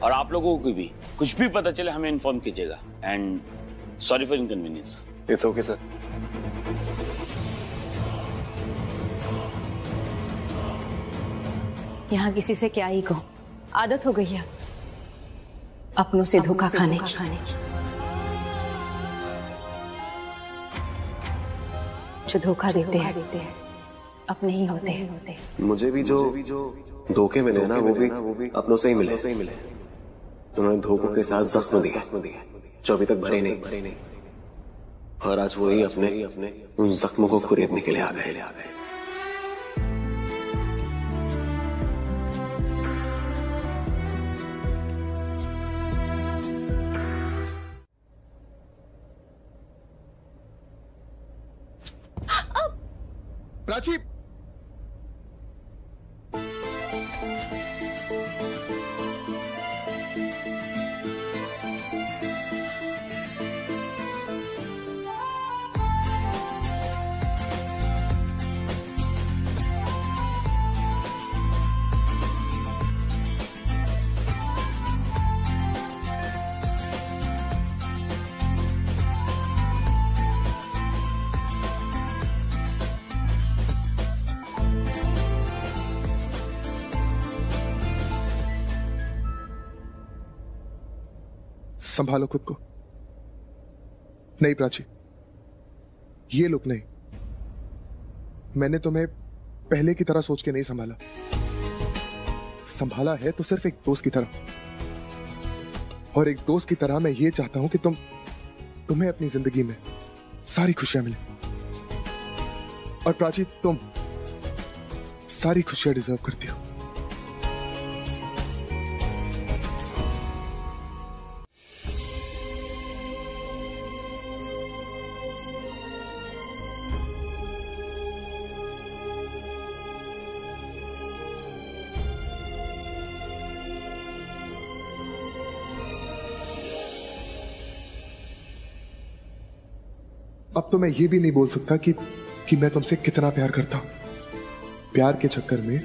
और आप लोगों को भी कुछ भी पता चले हमें इन्फॉर्म कीजिएगा। And sorry for inconvenience. It's okay sir. यहाँ किसी से क्या ही कहो, आदत हो गई है अपनों से धोखा खाने की। जो धोखा देते हैं अपने ही होते हैं। मुझे भी जो धोखे मिले ना, वो भी अपनों से ही मिले। उन्होंने धोखों के साथ जख्म दिए जो अभी तक भरे नहीं, और आज वही अपने उन जख्मों को खरीदने के लिए आ गए। प्राची, संभालो खुद को। नहीं प्राची, ये लुक नहीं। मैंने तुम्हें पहले की तरह सोच के नहीं संभाला है तो सिर्फ एक दोस्त की तरह, और एक दोस्त की तरह मैं ये चाहता हूं कि तुम्हें अपनी जिंदगी में सारी खुशियां मिले। और प्राची, तुम सारी खुशियां डिजर्व करती हो। अब तो मैं ये भी नहीं बोल सकता कि कि मैं तुमसे कितना प्यार करता हूं। प्यार के चक्कर में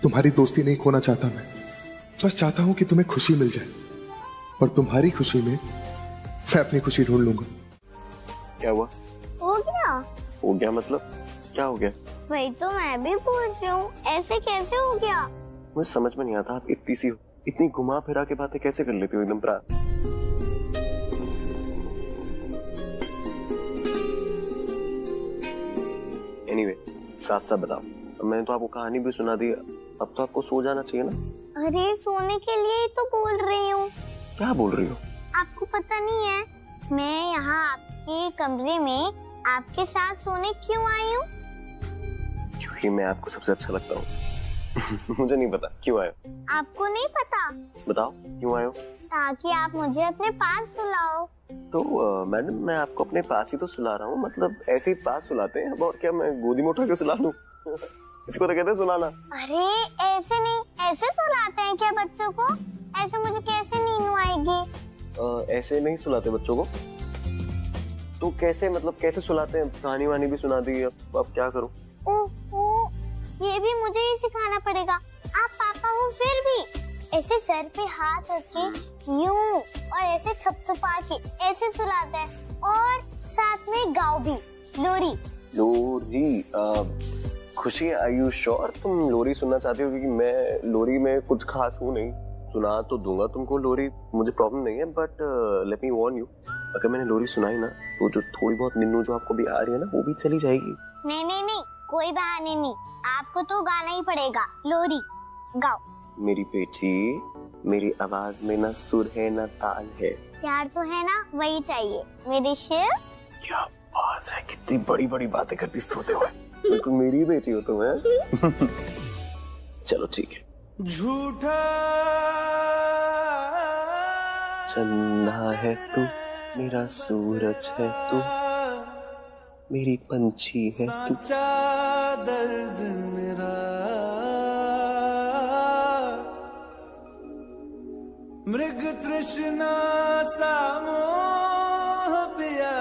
तुम्हारी दोस्ती नहीं खोना चाहता मैं, बस चाहता हूं कि तुम्हें खुशी मिल जाए, और तुम्हारी खुशी में मैं अपनी खुशी ढूंढ लूंगा। क्या हुआ? हो गया। हो गया मतलब क्या हो गया? वही तो मैं भी पूछ रही हूँ, ऐसे कैसे हो गया? मुझे समझ में नहीं आता, आप इतनी घुमा फिरा के बातें कैसे कर लेती हो एकदम प्रात। एनीवे, साफ साफ बताओ, मैंने तो आपको कहानी भी सुना दी, अब तो आपको सो जाना चाहिए ना। अरे सोने के लिए ही तो बोल रही हूँ। क्या बोल रही हो? आपको पता नहीं है मैं यहाँ आपके कमरे में आपके साथ सोने क्यों आई हूँ? क्योंकि मैं आपको सबसे अच्छा लगता हूँ। मुझे नहीं पता क्यों आए हो। आपको नहीं पता? बताओ क्यों आए हो। ताकि आप मुझे अपने पास सुलाओ। तो मैडम मैं आपको अपने पास ही तो सुला रहा हूँ, मतलब ऐसे ही पास सुलाते हैं, अब और क्या मैं गोदी में उठा के सुला लूं? इसको तो कहते हैं सुलाना। अरे ऐसे नहीं, ऐसे सुलाते हैं क्या बच्चों को? ऐसे मुझे कैसे नींद आएगी? ऐसे नहीं सुलाते बच्चों को। तो कैसे, मतलब कैसे सुलाते हैं? कहानी वानी भी सुना दी, अब क्या करूं? ओह, ये भी मुझे ही सिखाना पड़ेगा। आप पापा हो फिर भी ऐसे सर पे हाथ रख के यूं और ऐसे थपथपा के ऐसे सुलाते हैं, और साथ में गाओ भी, लोरी। खुशी, आर यू श्योर तुम लोरी सुनना चाहती हो? क्योंकि मैं लोरी में कुछ खास हूँ नहीं, सुना तो दूंगा तुमको लोरी, मुझे प्रॉब्लम नहीं है, but let me warn you, अगर मैंने लोरी सुनाई ना तो जो थोड़ी बहुत निन्नू जो आपको भी आ रही है ना वो भी चली जाएगी। नहीं, कोई बहाने नहीं, आपको तो गाना ही पड़ेगा। लोरी गाओ। मेरी बेटी, मेरी आवाज में ना सुर है ना ताल है, प्यार तो है ना, वही चाहिए मेरे शेर। क्या बात है, कितनी बड़ी बड़ी बातें करती सोते हुए। तो मेरी बेटी हो तुम, है? चलो ठीक है। झूठा चंदा है तू, मेरा सूरज है तू, मेरी पंछी है तू, दर्द मेरा मृग तृष्णा सामोह पिया,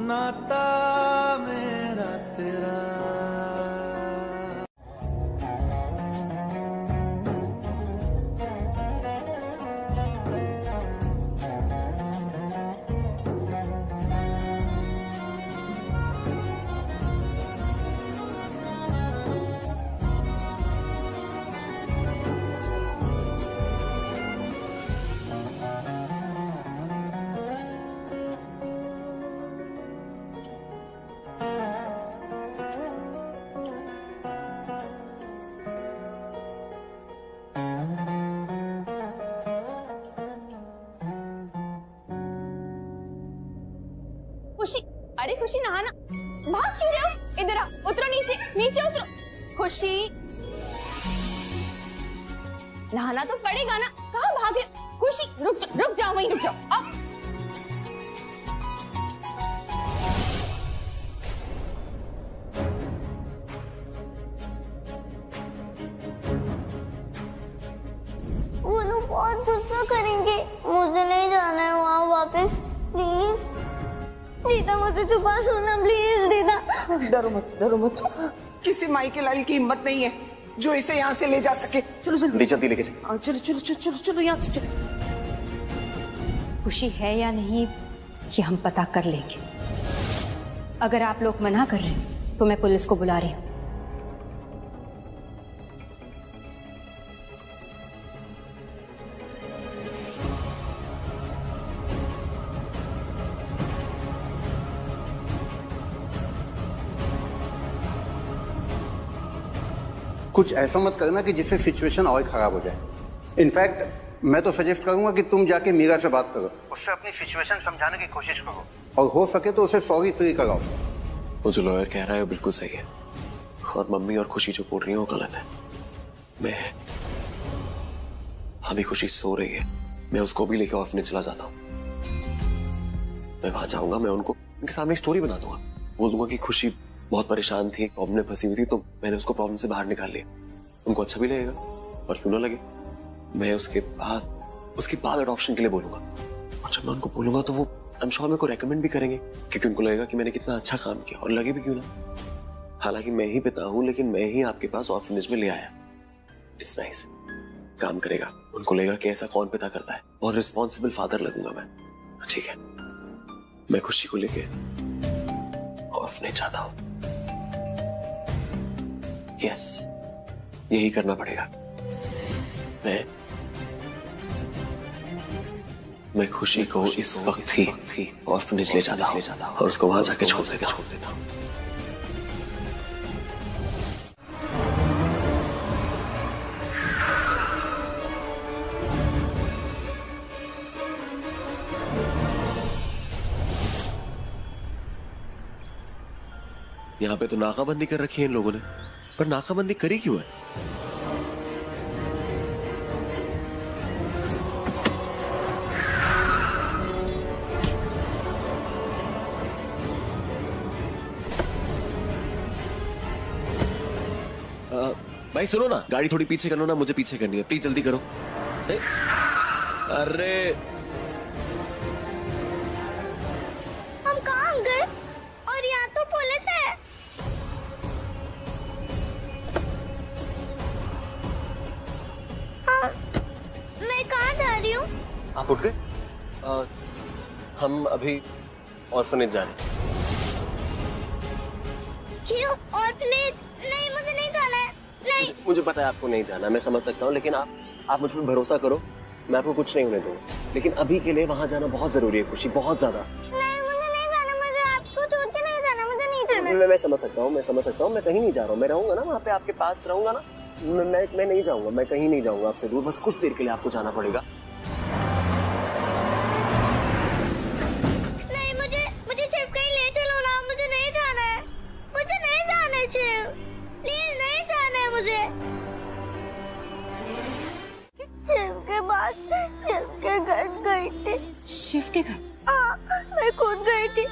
नाता मेरा तेरा। खुशी, अरे खुशी नहाना, भाग क्यों रहे हो? इधर आओ, उतरो नीचे, नीचे उतरो। खुशी, नहाना तो पड़ेगा ना, कहाँ भागे? खुशी रुक जाओ, वहीं रुक जाओ। अब वो लोग बहुत गुस्सा करेंगे, मुझे नहीं जाना है वहाँ वापस। प्लीज दीदा, मुझे छुपा सोना प्लीज। दीदा डरो मत, किसी माई के लाल की हिम्मत नहीं है जो इसे यहाँ से ले जा सके। चलो जल्दी लेके चलो यहाँ से चलो। खुशी है या नहीं ये हम पता कर लेंगे। अगर आप लोग मना कर रहे हैं तो मैं पुलिस को बुला रही हूँ। कुछ ऐसा मत करना कि जिससे सिचुएशन और खराब हो जाए। इनफैक्ट मैं तो सजेस्ट करूंगा कि तुम जाके मीरा से बात करो, उससे अपनी सिचुएशन समझाने की कोशिश करो, और हो सके तो उसे सॉरी फ्री कराओ। वो जो लॉयर कह रहा है वो बिल्कुल सही है, और मम्मी और खुशी जो बोल रही है वो गलत है। मैं अभी खुशी सो रही है, मैं उसको भी लेकर ऑर्फनेज चला जाता हूँ। मैं वहां जाऊंगा, मैं उनके सामने एक स्टोरी बना दूंगा, बोल दूंगा कि खुशी बहुत परेशान थी, प्रॉब्लम में फंसी हुई थी, तो मैंने उसको प्रॉब्लम से बाहर निकाल लिया। उनको अच्छा भी लगेगा और क्यों ना लगे। मैं उसके बाद अडॉप्शन के लिए बोलूंगा, और जब मैं उनको बोलूंगा तो वो I'm sure मेरे को रेकमेंड भी करेंगे, क्योंकि उनको लगेगा कि मैंने कितना अच्छा काम किया, और लगे भी क्यों ना। हालांकि मैं ही पिता हूं, लेकिन मैं ही आपके पास ऑर्फनेज में ले आया। इट्स नाइस, काम करेगा। उनको लगेगा कि ऐसा कौन पिता करता है, और रिस्पॉन्सिबल फादर लगूंगा मैं। ठीक है, मैं खुशी को लेके ऑर्फनेज जाता हूं। यस, यही करना पड़ेगा। मैं खुशी को इस वक्त ही ऑर्फनेज ले जाता हूं और उसको वहां जाके छोड़ देता हूं। यहाँ पे तो नाकाबंदी कर रखी है इन लोगों ने, पर नाकाबंदी करी क्यों है? भाई सुनो ना, गाड़ी थोड़ी पीछे कर लो ना, मुझे पीछे करनी है, प्लीज जल्दी करो। अरे हम कहाँ गए? और यहाँ तो पुलिस है। हाँ, मैं कहाँ जा रही हूँ? आप उठ गए? हम अभी ऑर्फनेज जा रहे हैं। क्यों ऑर्फनेज? नहीं, मुझे नहीं जाना है। नहीं। मुझे पता है आपको नहीं जाना, मैं समझ सकता हूँ, लेकिन आप मुझ पर भरोसा करो, मैं आपको कुछ नहीं होने दूंगा। लेकिन अभी के लिए वहाँ जाना बहुत जरूरी है खुशी, बहुत ज्यादा। नहीं, मुझे नहीं जाना, मुझे आपको छोड़ के नहीं जाना, मुझे नहीं जाना। मैं समझ सकता हूँ, मैं कहीं नहीं जा रहा हूँ, मैं रहूंगा ना वहाँ पे, आपके पास रहूंगा ना। मैं नहीं जाऊंगा, मैं कहीं नहीं जाऊंगा आपसे दूर, बस कुछ देर के लिए आपको जाना पड़ेगा। नहीं, मुझे शिव कहीं ले चलो ना, मुझे नहीं जाना है, मुझे नहीं जाना है शिव, प्लीज नहीं जाना है मुझे। शिव के पास, शिव के घर गई थी। शिव के घर? हाँ, मैं खुद गई थी,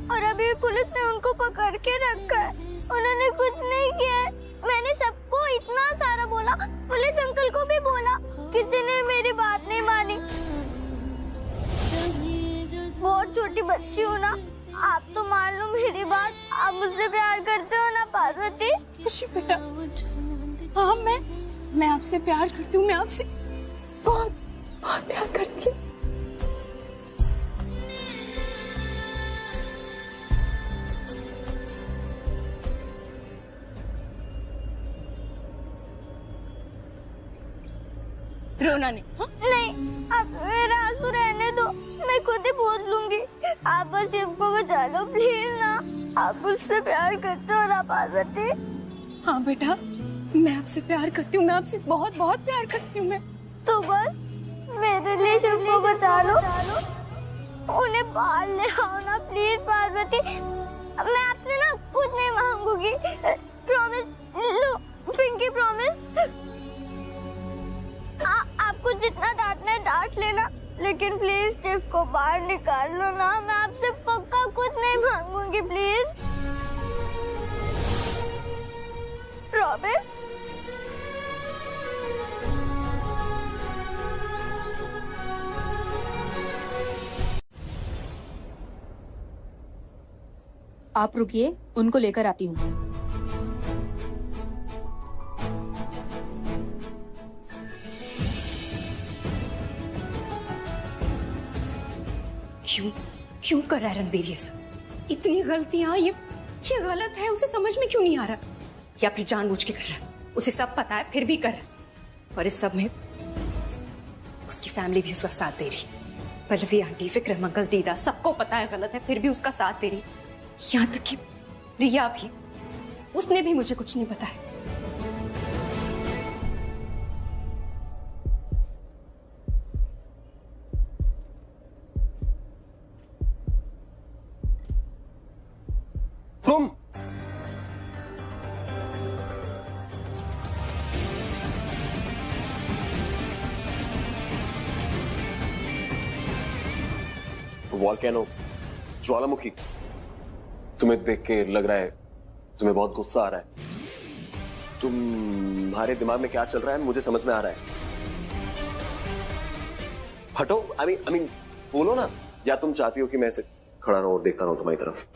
और अभी पुलिस ने उनको पकड़ के रखा है। उन्होंने कुछ नहीं किया है। मैंने सबको इतना सारा बोला, पुलिस अंकल को भी बोला, किसी ने मेरी बात नहीं मानी। बहुत छोटी बच्ची हूँ ना, आप तो मान लो मेरी बात। आप मुझसे प्यार करते हो ना पार्वती? खुशी बेटा, हाँ मैं आपसे प्यार करती हूँ, मैं आपसे बहुत बहुत प्यार करती हूँ। रोना नहीं। हाँ? नहीं, आप मेरा आंसू रहने दो, मैं खुद ही पूछ लूंगी। आप बस शिव को बचा लो प्लीज ना। आप मुझसे प्यार करते हो ना पार्वती? हाँ बेटा, मैं आपसे प्यार करती हूँ, मैं आपसे बहुत बहुत प्यार करती हूँ। मैं तो बस मेरे लिए शिव को बचा लो, उन्हें बाहर ले आओ ना प्लीज पार्वती। मैं आपसे ना कुछ नहीं मांगूंगी, प्रॉमिस लो, पिंकी प्रॉमिस। आपको जितना डांटना है डांट लेना, लेकिन प्लीज शिव को बाहर निकाल लो ना। मैं आपसे पक्का कुछ नहीं मांगूंगी प्लीज, प्रॉमिस। आप रुकिए, उनको लेकर आती हूँ। क्यों कर रहा है रणबीर ये सब? इतनी गलतियां, ये गलत है, उसे समझ में क्यों नहीं आ रहा? या फिर जानबूझ के कर रहा है? उसे सब पता है फिर भी कर रहा है। और इस सब में उसकी फैमिली भी उसका साथ दे रही। पल्लवी आंटी, विक्रम अंकल, दीदा, सबको पता है गलत है, फिर भी उसका साथ दे रही। यहाँ तक कि रिया भी, उसने भी मुझे कुछ नहीं बताया। तुम वॉल्केनो, ज्वालामुखी, तुम्हें देख के लग रहा है तुम्हें बहुत गुस्सा आ रहा है। तुम्हारे दिमाग में क्या चल रहा है मुझे समझ में आ रहा है। हटो, आई मीन बोलो ना, या तुम चाहती हो कि मैं ऐसे खड़ा रहूं और देखता रहूं तुम्हारी तरफ?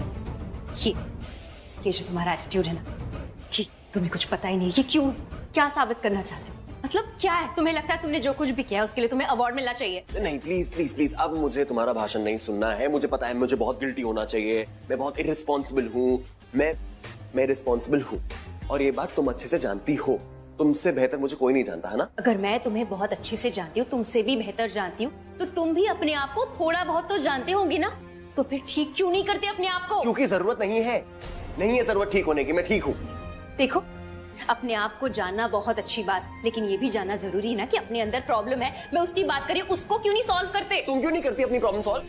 ये जो तुम्हारा एटीट्यूड है ना, कि तुम्हें कुछ पता ही नहीं, ये क्यों, क्या साबित करना चाहते हो? मतलब क्या है? तुम्हें लगता है तुमने जो कुछ भी किया है उसके लिए तुम्हें अवार्ड मिलना चाहिए? नहीं, प्लीज प्लीज प्लीज, अब मुझे तुम्हारा भाषण नहीं सुनना है। मुझे पता है मुझे बहुत गिल्टी होना चाहिए, मैं बहुत इर्रिस्पॉन्सिबल हूँ, मैं रिस्पॉन्सिबल हूँ, और ये बात तुम अच्छे से जानती हो। तुमसे बेहतर मुझे कोई नहीं जानता, है ना? अगर मैं तुम्हें बहुत अच्छे से जानती हूँ, तुमसे भी बेहतर जानती हूँ, तो तुम भी अपने आप को थोड़ा बहुत तो जानते होंगे ना? तो फिर ठीक क्यों नहीं करते अपने आप को? क्योंकि जरूरत नहीं है जरूरत ठीक होने की। मैं ठीक हूँ। देखो, अपने आप को जानना बहुत अच्छी बात, लेकिन ये भी जानना जरूरी है ना कि अपने अंदर प्रॉब्लम है, मैं उसकी बात करी, उसको क्यों नहीं सॉल्व करते? तुम क्यों नहीं करती अपनी प्रॉब्लम सॉल्व?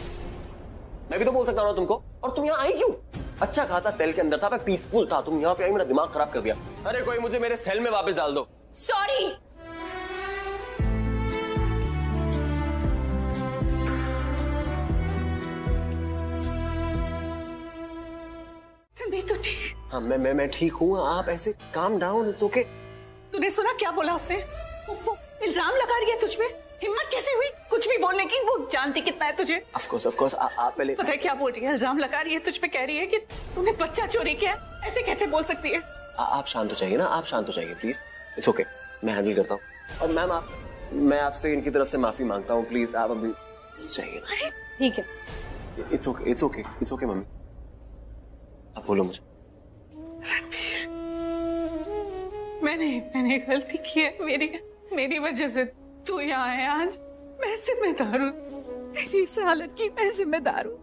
मैं भी तो बोल सकता हूँ ना तुमको। और तुम यहाँ आई क्यों? अच्छा खासा सेल के अंदर था, मैं पीसफुल था, तुम यहाँ पे आई, मेरा दिमाग खराब कर दिया। अरे कोई मुझे मेरे सेल में वापस डाल दो। सॉरी। तो ठीक। हाँ, मैं ठीक हूँ। आप ऐसे काम डाउन, इट्स ओके। तूने सुना क्या बोला उसने? वो इल्जाम लगा रही है तुझ पे। हिम्मत कैसे हुई कुछ भी बोलने की? वो जानती कितना है तुझे। ऑफ कोर्स आप पहले। पता है क्या बोल रही है? इल्जाम लगा रही है तुझ पे, कह रही है कि तूने बच्चा चोरी किया। ऐसे कैसे बोल सकती है? आप शांत हो जाइए ना, आप शांत हो जाइए प्लीज। इट्स ओके, मैं हैंडल करता हूँ। और मैम, मैं आपसे इनकी तरफ से माफी मांगता हूँ, प्लीज आप अभी चाहिए ना। ठीक है, इट्स ओके मम्मी, आप बोलो मुझे। मैंने गलती की है, मेरी वजह से तू यहाँ है आज। मैं जिम्मेदार हूँ, तेरी इस हालत की मैं जिम्मेदार हूँ।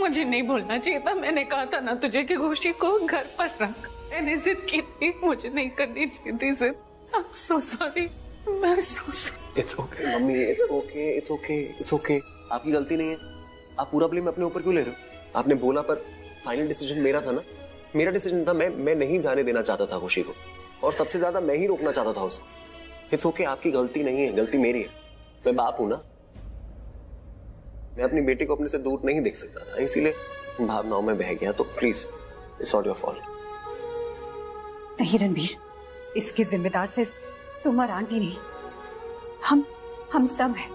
मुझे नहीं बोलना चाहिए था। मैंने कहा था ना तुझे कि खुशी को घर पर रख। मैंने जिद की थी, मुझे नहीं करनी चाहिए थी जिद। I'm so sorry, मैं so sorry। It's okay mummy, it's okay। आपकी गलती नहीं है। आप पूरा ब्लेम अपने ऊपर क्यों ले रहे हो? आपने बोला, पर फाइनल डिसीजन मेरा था ना, मेरा डिसीजन था। मैं नहीं जाने देना चाहता था खुशी को, और सबसे ज्यादा मैं ही रोकना चाहता था उसको। इट्स ओके, आपकी गलती नहीं है, गलती मेरी है। मैं बाप हूं ना, मैं अपनी बेटी को अपने से दूर नहीं देख सकता था, इसीलिए भावनाओं में बह गया। तो please, it's not your fault. नहीं रणबीर, इसकी जिम्मेदार सिर्फ तुम और आंटी नहीं, हम सब हैं।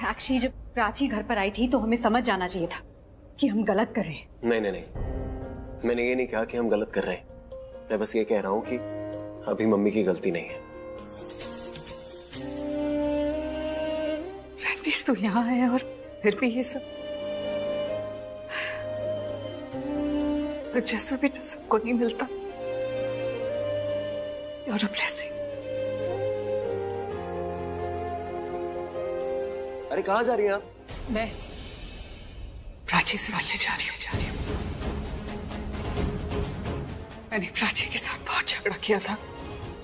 एक्चुअली जब प्राची घर पर आई थी तो हमें समझ जाना चाहिए था कि हम गलत कर रहे हैं। नहीं, मैंने ये नहीं कहा कि हम गलत कर रहे हैं। मैं बस ये कह रहा हूं कि अभी मम्मी की गलती नहीं है। रणबीर, तू यहाँ है और फिर भी ये सब। तो जैसा बेटा सबको नहीं मिलता। You're a blessing। अरे कहाँ जा रही हैं आप? मैं प्राची से मिलने जा रही हूँ। मैंने प्राची के साथ बहुत झगड़ा किया था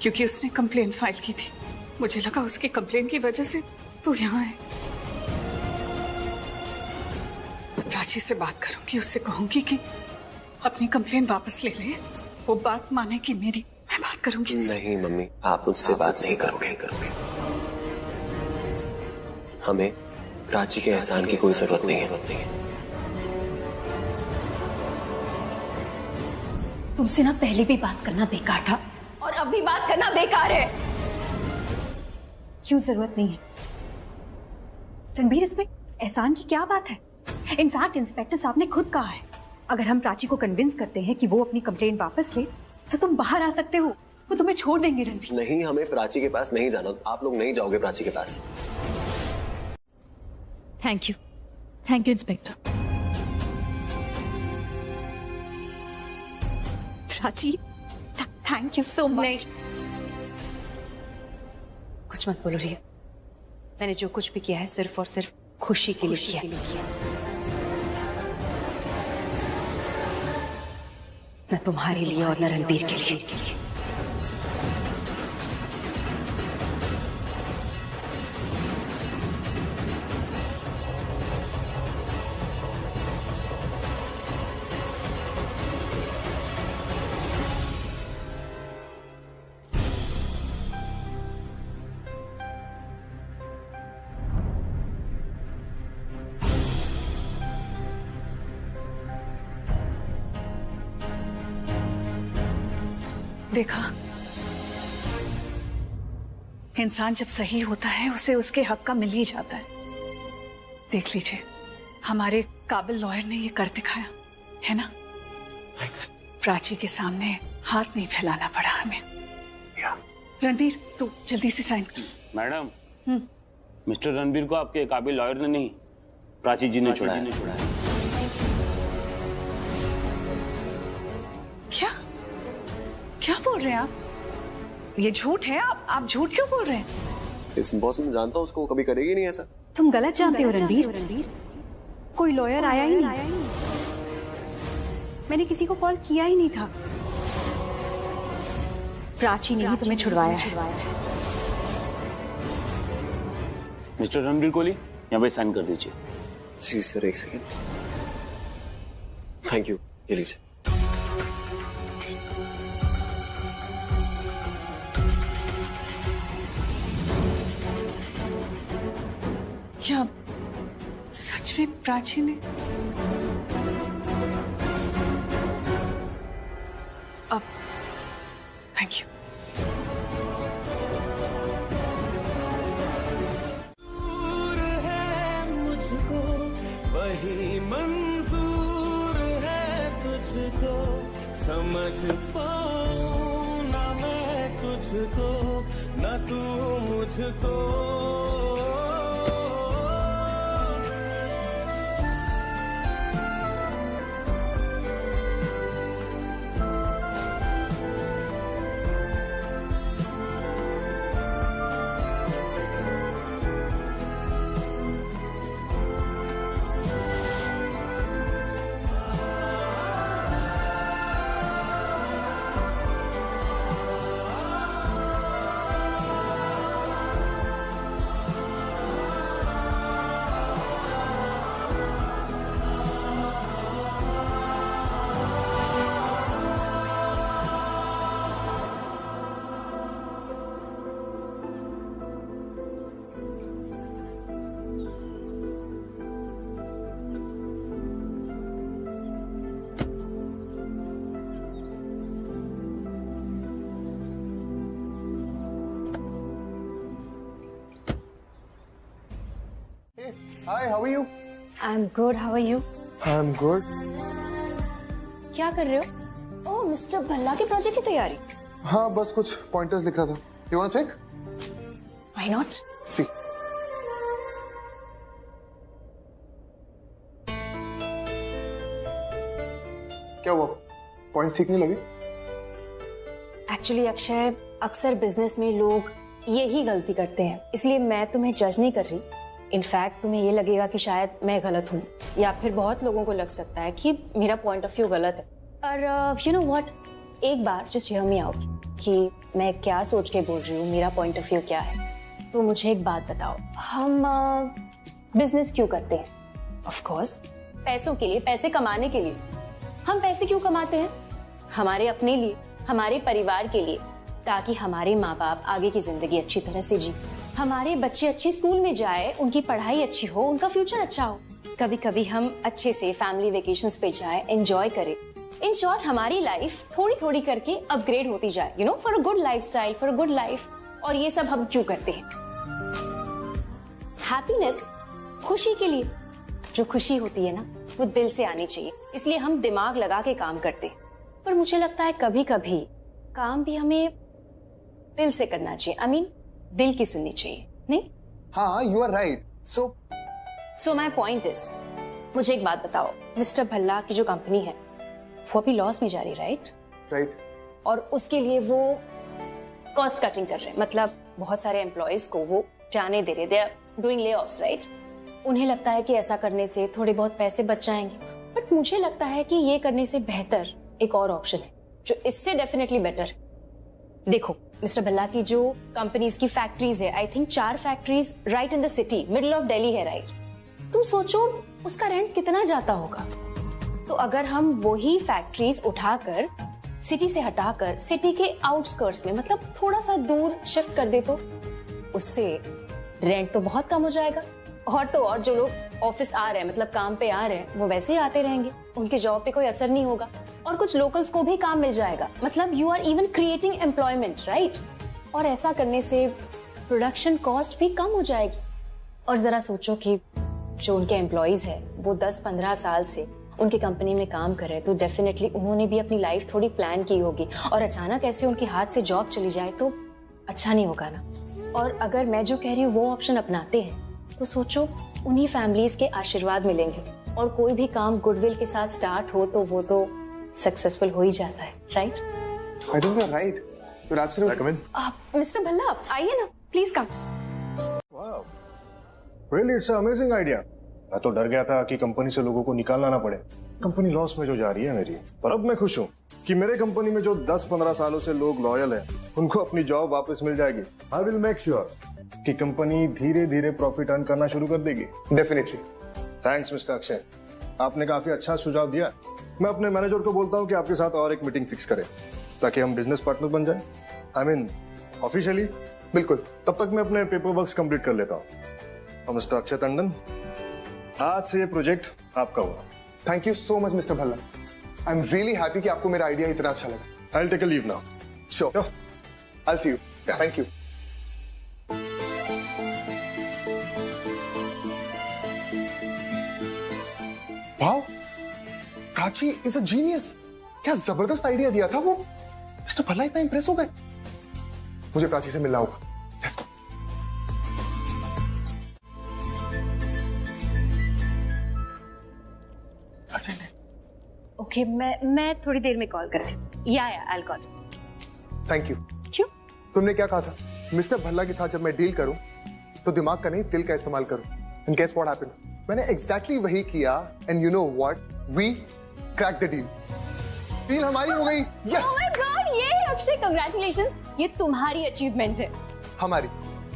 क्योंकि उसने कंप्लेन फाइल की थी। मुझे लगा उसकी कंप्लेन की वजह से तू यहाँ है। प्राची से बात करूंगी, उससे कहूंगी कि अपनी कंप्लेन वापस ले ले। वो बात माने कि मेरी, मैं बात करूंगी। नहीं मम्मी, आप मुझसे बात नहीं करोगे। हमें प्राची के एहसान की कोई जरूरत नहीं है। तुमसे ना पहले भी बात करना बेकार था और अब भी बात करना बेकार है। क्यों जरूरत नहीं है? रणबीर, इसमें एहसान की क्या बात है? इनफैक्ट इंस्पेक्टर साहब ने खुद कहा है, अगर हम प्राची को कन्विंस करते हैं कि वो अपनी कंप्लेंट वापस ले तो तुम बाहर आ सकते हो, वो तुम्हें छोड़ देंगे। रणबीर, नहीं, हमें प्राची के पास नहीं जाना। आप लोग नहीं जाओगे प्राची के पास। Thank you inspector. Prachi, thank you so much. कुछ मत बोलो रिया, मैंने जो कुछ भी किया है सिर्फ और सिर्फ खुशी के लिए किया। न तुम्हारे लिए और न रणबीर के लिए। देखा, इंसान जब सही होता है उसे उसके हक का मिल ही जाता है। देख लीजिए, हमारे काबिल लॉयर ने ये कर दिखाया है ना। प्राची के सामने हाथ नहीं फैलाना पड़ा हमें। रणबीर, तू जल्दी से साइन कर। मैडम, मिस्टर रणबीर को आपके काबिल लॉयर ने नहीं, प्राची जी ने छुड़ाया। क्या बोल रहे हैं आप? ये झूठ है। आप झूठ क्यों बोल रहे हैं? इस बॉस में जानता हूँ उसको कभी करेगी नहीं ऐसा। तुम गलत जानते हो रणबीर। कोई लॉयर आया ही नहीं। मैंने किसी को कॉल किया ही नहीं था। प्राची ने ही तुम्हें छुड़वाया है। मिस्टर रणबीर कोहली, यहाँ पे साइन कर दीजिए। जी सर, एक सेकेंड। थैंक यू, ये लीजिए। क्या सच में प्राची ने? अब थैंक यू। मुझको वही मंजूर है तुझको, समझ पाऊं ना मैं तुझको, ना तू मुझको। Hi, how are you? I'm good. How are you? I'm good. क्या कर रहे हो? ओह, मिस्टर भल्ला के प्रोजेक्ट की तैयारी। हाँ, बस कुछ पॉइंटर्स लिख रहा था। You wanna check? Why not? See. क्या हुआ? पॉइंट्स ठीक नहीं लगे? एक्चुअली अक्षय, अक्सर बिजनेस में लोग यही गलती करते हैं, इसलिए मैं तुम्हें जज नहीं कर रही। इनफैक्ट तुम्हें ये लगेगा कि शायद मैं गलत हूँ, या फिर बहुत लोगों को लग सकता है कि मेरा पॉइंट ऑफ व्यू गलत है। और यू नो व्हाट, एक बार जस्ट हियर मी आउट कि मैं क्या सोच के बोल रही हूँ, मेरा पॉइंट ऑफ व्यू क्या है। तो मुझे एक बात बताओ, हम बिजनेस क्यों करते हैं? ऑफ कोर्स पैसों के लिए, पैसे कमाने के लिए। हम पैसे क्यों कमाते हैं? हमारे अपने लिए, हमारे परिवार के लिए, ताकि हमारे माँ बाप आगे की जिंदगी अच्छी तरह से जी, हमारे बच्चे अच्छे स्कूल में जाए, उनकी पढ़ाई अच्छी हो, उनका फ्यूचर अच्छा हो। कभी कभी हम अच्छे से फैमिली वेकेशंस पे जाए, एंजॉय करें। इन शॉर्ट, हमारी लाइफ थोड़ी थोड़ी करके अपग्रेड होती जाए, you know, for a good lifestyle, for a good life. और ये सब हम क्यों करते हैं? हैप्पीनेस, खुशी के लिए। जो खुशी होती है ना, वो दिल से आनी चाहिए, इसलिए हम दिमाग लगा के काम करते हैं। पर मुझे लगता है कभी कभी काम भी हमें दिल से करना चाहिए। आई मीन, दिल की सुननी चाहिए, नहीं? हाँ, you are right. So my point is, मुझे एक बात बताओ, मिस्टर भल्ला की जो कंपनी है वो अभी लॉस में जा रही, राइट? और उसके लिए वो कॉस्ट कटिंग कर रहे हैं, मतलब बहुत सारे एम्प्लॉयज को वो जाने दे रहे, दे आर डूइंग ले ऑफ्स, राइट? उन्हें लगता है कि ऐसा करने से थोड़े बहुत पैसे बच जाएंगे, बट मुझे लगता है कि ये करने से बेहतर एक और ऑप्शन है जो इससे डेफिनेटली बेटर है। देखो, मिस्टर भल्ला की जो कंपनीज की फैक्ट्रीज है, I think 4 factories right in the city, middle of Delhi है, राइट? तुम सोचो उसका रेंट कितना जाता होगा। तो अगर हम वही फैक्ट्रीज उठाकर सिटी से हटाकर सिटी के आउटस्कर्ट्स में, मतलब थोड़ा सा दूर शिफ्ट कर दे, तो उससे रेंट तो बहुत कम हो जाएगा। और तो और जो लोग ऑफिस आ रहे हैं, मतलब काम पे आ रहे हैं, वो वैसे ही आते रहेंगे, उनके जॉब पे कोई असर नहीं होगा, और कुछ लोकल्स को भी काम मिल जाएगा। मतलब you are even creating employment, right? और ऐसा करने से प्रोडक्शन कॉस्ट भी कम हो जाएगी। और जरा सोचो कि जो उनके एम्प्लॉइज है वो 10-15 साल से उनकी कंपनी में काम कर रहे हैं, तो डेफिनेटली उन्होंने भी अपनी लाइफ थोड़ी प्लान की होगी, और अचानक ऐसे उनके हाथ से जॉब चली जाए तो अच्छा नहीं होगा ना। और अगर मैं जो कह रही हूँ वो ऑप्शन अपनाते हैं तो सोचो उन्हीं फैमिलीज के आशीर्वाद मिलेंगे, और कोई भी काम गुडविल के साथ स्टार्ट हो तो वो तो सक्सेसफुल हो ही जाता है, right? I think you are right, you are absolutely आप मिस्टर भल्ला आप आइए ना, please come. Really, it's an amazing idea. मैं तो डर गया था कि कंपनी से लोगों को निकालना ना पड़े, कंपनी लॉस में जो जा रही है मेरी। पर अब मैं खुश हूँ कि मेरे कंपनी में जो 10-15 सालों से लोग लॉयल हैं, उनको अपनी जॉब वापस मिल जाएगी। आई विल मेक श्योर कि कंपनी धीरे धीरे प्रॉफिट अर्न करना शुरू कर देगी। डेफिनेटली। थैंक्स मिस्टर अक्षय, आपने काफी अच्छा सुझाव दिया। मैं अपने मैनेजर को बोलता हूँ कि आपके साथ और एक मीटिंग फिक्स करें ताकि हम बिजनेस पार्टनर बन जाए। I mean officially. बिल्कुल। तब तक मैं अपने पेपर वर्क कंप्लीट कर लेता हूँ। और मिस्टर अक्षय टंडन, आज से ये प्रोजेक्ट आपका हुआ। Thank you so much mister Bhalla, I am really happy कि आपको मेरा आइडिया इतना अच्छा लगा। I will take a leave now. Sure, I will see you. Thank you. Wow, Prachi is a genius. क्या जबरदस्त आइडिया दिया था वो। मिस्टर भल्ला इतना इंप्रेस हो गए। मुझे प्राची से मिलना होगा। Let's go. ओके, मैं थोड़ी देर में कॉल करती हूँ। या आई कॉल। Thank you. क्यों? तुमने क्या कहा था, मिस्टर भल्ला के साथ जब मैं डील करूं तो दिमाग का नहीं दिल का इस्तेमाल करूं। And guess what happened? मैंने एग्जैक्टली वही किया, and you know what, we crack the deal. Deal हमारी हो गई। यस। ओह माय गॉड, ये अक्षय कांग्रेचुलेशंस, ये तुम्हारी अचीवमेंट है। हमारी।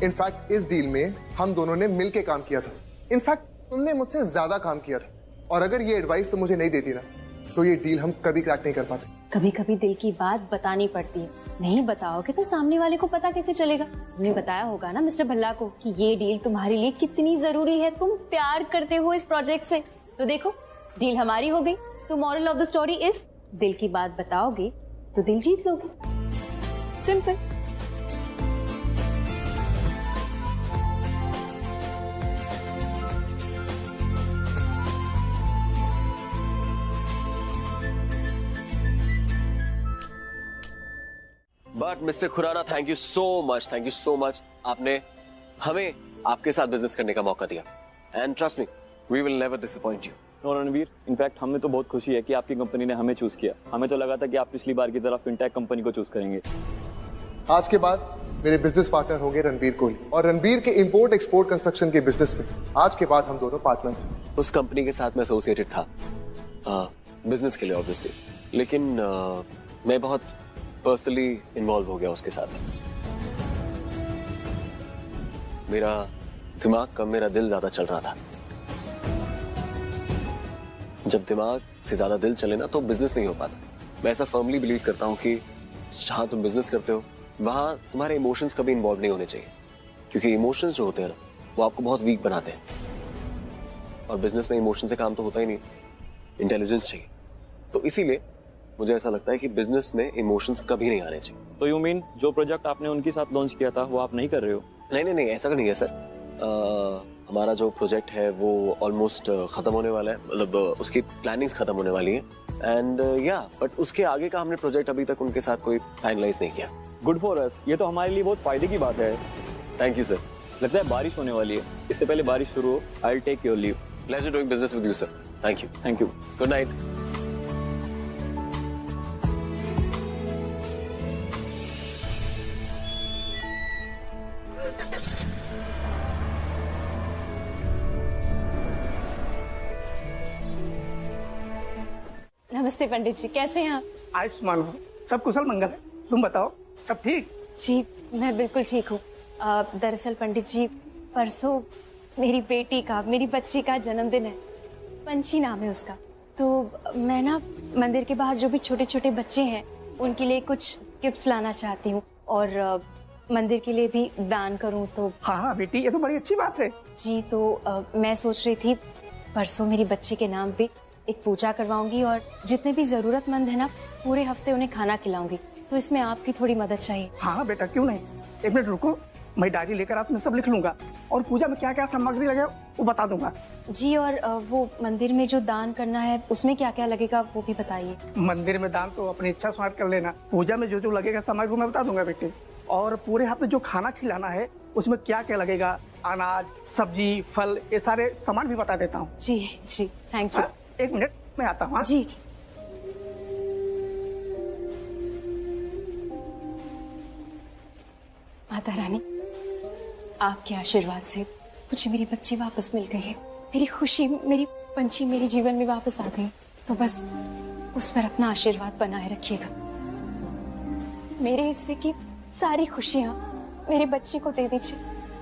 इनफैक्ट इस डील में हम दोनों ने मिलके काम किया था। इनफैक्ट तुमने मुझसे ज्यादा काम किया था, और अगर ये एडवाइस तुम मुझे नहीं देती ना तो ये डील हम कभी क्रैक नहीं कर पाते। कभी कभी दिल की बात बतानी पड़ती है, नहीं बताओगे तो सामने वाले को पता कैसे चलेगा? तुमने बताया होगा ना मिस्टर भल्ला को कि ये डील तुम्हारे लिए कितनी जरूरी है, तुम प्यार करते हो इस प्रोजेक्ट से। तो देखो, डील हमारी हो गई। तो moral of the story is, दिल की बात बताओगे तो दिल जीत लोगे। Simple. But mister Khurana, thank you so much, thank you so much. आपने हमें आपके साथ बिजनेस करने का मौका दिया, and trust me, we will never disappoint you. No Ranveer, in fact हमें तो बहुत खुशी है कि आपकी कंपनी ने हमें चूज किया। हमें तो लगा था कि आप पिछली बार की तरह फिनटेक कंपनी को चूज करेंगे। आज के बाद मेरे बिजनेस पार्टनर होंगे रणबीर कोहली, और रणबीर के इंपोर्ट एक्सपोर्ट कंस्ट्रक्शन के बिजनेस में आज के बाद हम दोनों पार्टनर्स हैं। उस कंपनी के साथ मैं एसोसिएटेड था बिजनेस के लिए ऑब्वियसली, लेकिन मैं बहुत पर्सनली इन्वॉल्व हो गया उसके साथ। मेरा दिमाग कम, मेरा दिल ज्यादा चल रहा था। जब दिमाग से ज्यादा दिल चले ना तो बिजनेस नहीं हो पाता। मैं ऐसा फर्मली बिलीव करता हूं कि जहां तुम बिजनेस करते हो वहां तुम्हारे इमोशंस कभी इन्वॉल्व नहीं होने चाहिए, क्योंकि इमोशंस जो होते हैं ना वो आपको बहुत वीक बनाते हैं, और बिजनेस में इमोशन से काम तो होता ही नहीं, इंटेलिजेंस चाहिए। तो इसीलिए मुझे ऐसा लगता है कि बिजनेस में इमोशंस कभी नहीं आने चाहिए। तो यू मीन जो प्रोजेक्ट आपने उनके साथ लॉन्च किया था वो आप नहीं कर रहे हो? नहीं, ऐसा नहीं है सर। हमारा जो प्रोजेक्ट है वो ऑलमोस्ट खत्म होने वाला है, मतलब उसकी प्लानिंग्स खत्म होने वाली है, एंड या बट उसके आगे का हमने प्रोजेक्ट अभी तक उनके साथ कोई फाइनलाइज नहीं किया। गुड फॉर अस, ये तो हमारे लिए बहुत फायदे की बात है। Thank you sir. लगता है बारिश होने वाली है, इससे पहले बारिश शुरू हो, I will take your leave. Pleasure doing business with you sir. Thank you. Thank you. Good night. नमस्ते पंडित जी, कैसे हैं आप? आयुष्मान हो, सब कुशल मंगल है। तुम बताओ, सब ठीक? जी मैं बिल्कुल ठीक हूँ। दरअसल पंडित जी, परसों मेरी बेटी का, मेरी बच्ची का जन्मदिन है। पंची नाम है उसका। तो मैं ना मंदिर के बाहर जो भी छोटे छोटे बच्चे हैं उनके लिए कुछ गिफ्ट्स लाना चाहती हूँ, और मंदिर के लिए भी दान करूँ तो। हाँ बेटी, ये तो बड़ी अच्छी बात है। जी तो मैं सोच रही थी परसों मेरी बच्ची के नाम पे एक पूजा करवाऊंगी, और जितने भी जरूरतमंद है ना पूरे हफ्ते उन्हें खाना खिलाऊंगी। तो इसमें आपकी थोड़ी मदद चाहिए। हाँ बेटा, क्यों नहीं। एक मिनट रुको, मैं डायरी लेकर आप मैं सब लिख लूंगा और पूजा में क्या क्या सामग्री लगे वो बता दूंगा। जी, और वो मंदिर में जो दान करना है उसमें क्या क्या लगेगा वो भी बताइए। मंदिर में दान तो अपनी इच्छा समाप्त कर लेना, पूजा में जो जो लगेगा सामग्री मैं बता दूंगा बेटे। और पूरे हफ्ते जो खाना खिलाना है उसमें क्या क्या लगेगा, अनाज, सब्जी, फल, ये सारे सामान भी बता देता हूँ। जी जी, थैंक यू। एक मिनट मैं आता हूँ। जी जी। माता रानी, आपके आशीर्वाद से मुझे मेरी बच्ची वापस मिल गई है। मेरी खुशी, मेरी पंछी मेरे जीवन में वापस आ गई। तो बस उस पर अपना आशीर्वाद बनाए रखिएगा। मेरे हिस्से की सारी खुशियां मेरे बच्चे को दे दीजिए।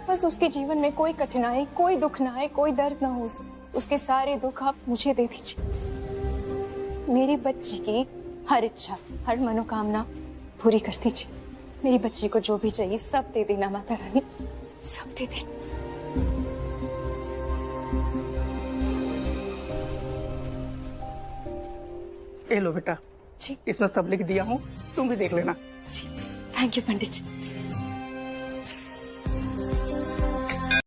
बस उसके जीवन में कोई कठिनाई, कोई दुख ना आए, कोई दर्द ना हो। उसके सारे दुख आप मुझे दे दीजिए। मेरी बच्ची की हर इच्छा, हर मनोकामना पूरी कर दीजिए। मेरी बच्ची को जो भी चाहिए सब दे देना माता रानी, सब दे देना। ये लो बेटा, इसमें सब लिख दिया हूँ, तुम भी देख लेना। जी, थैंक यू पंडित जी।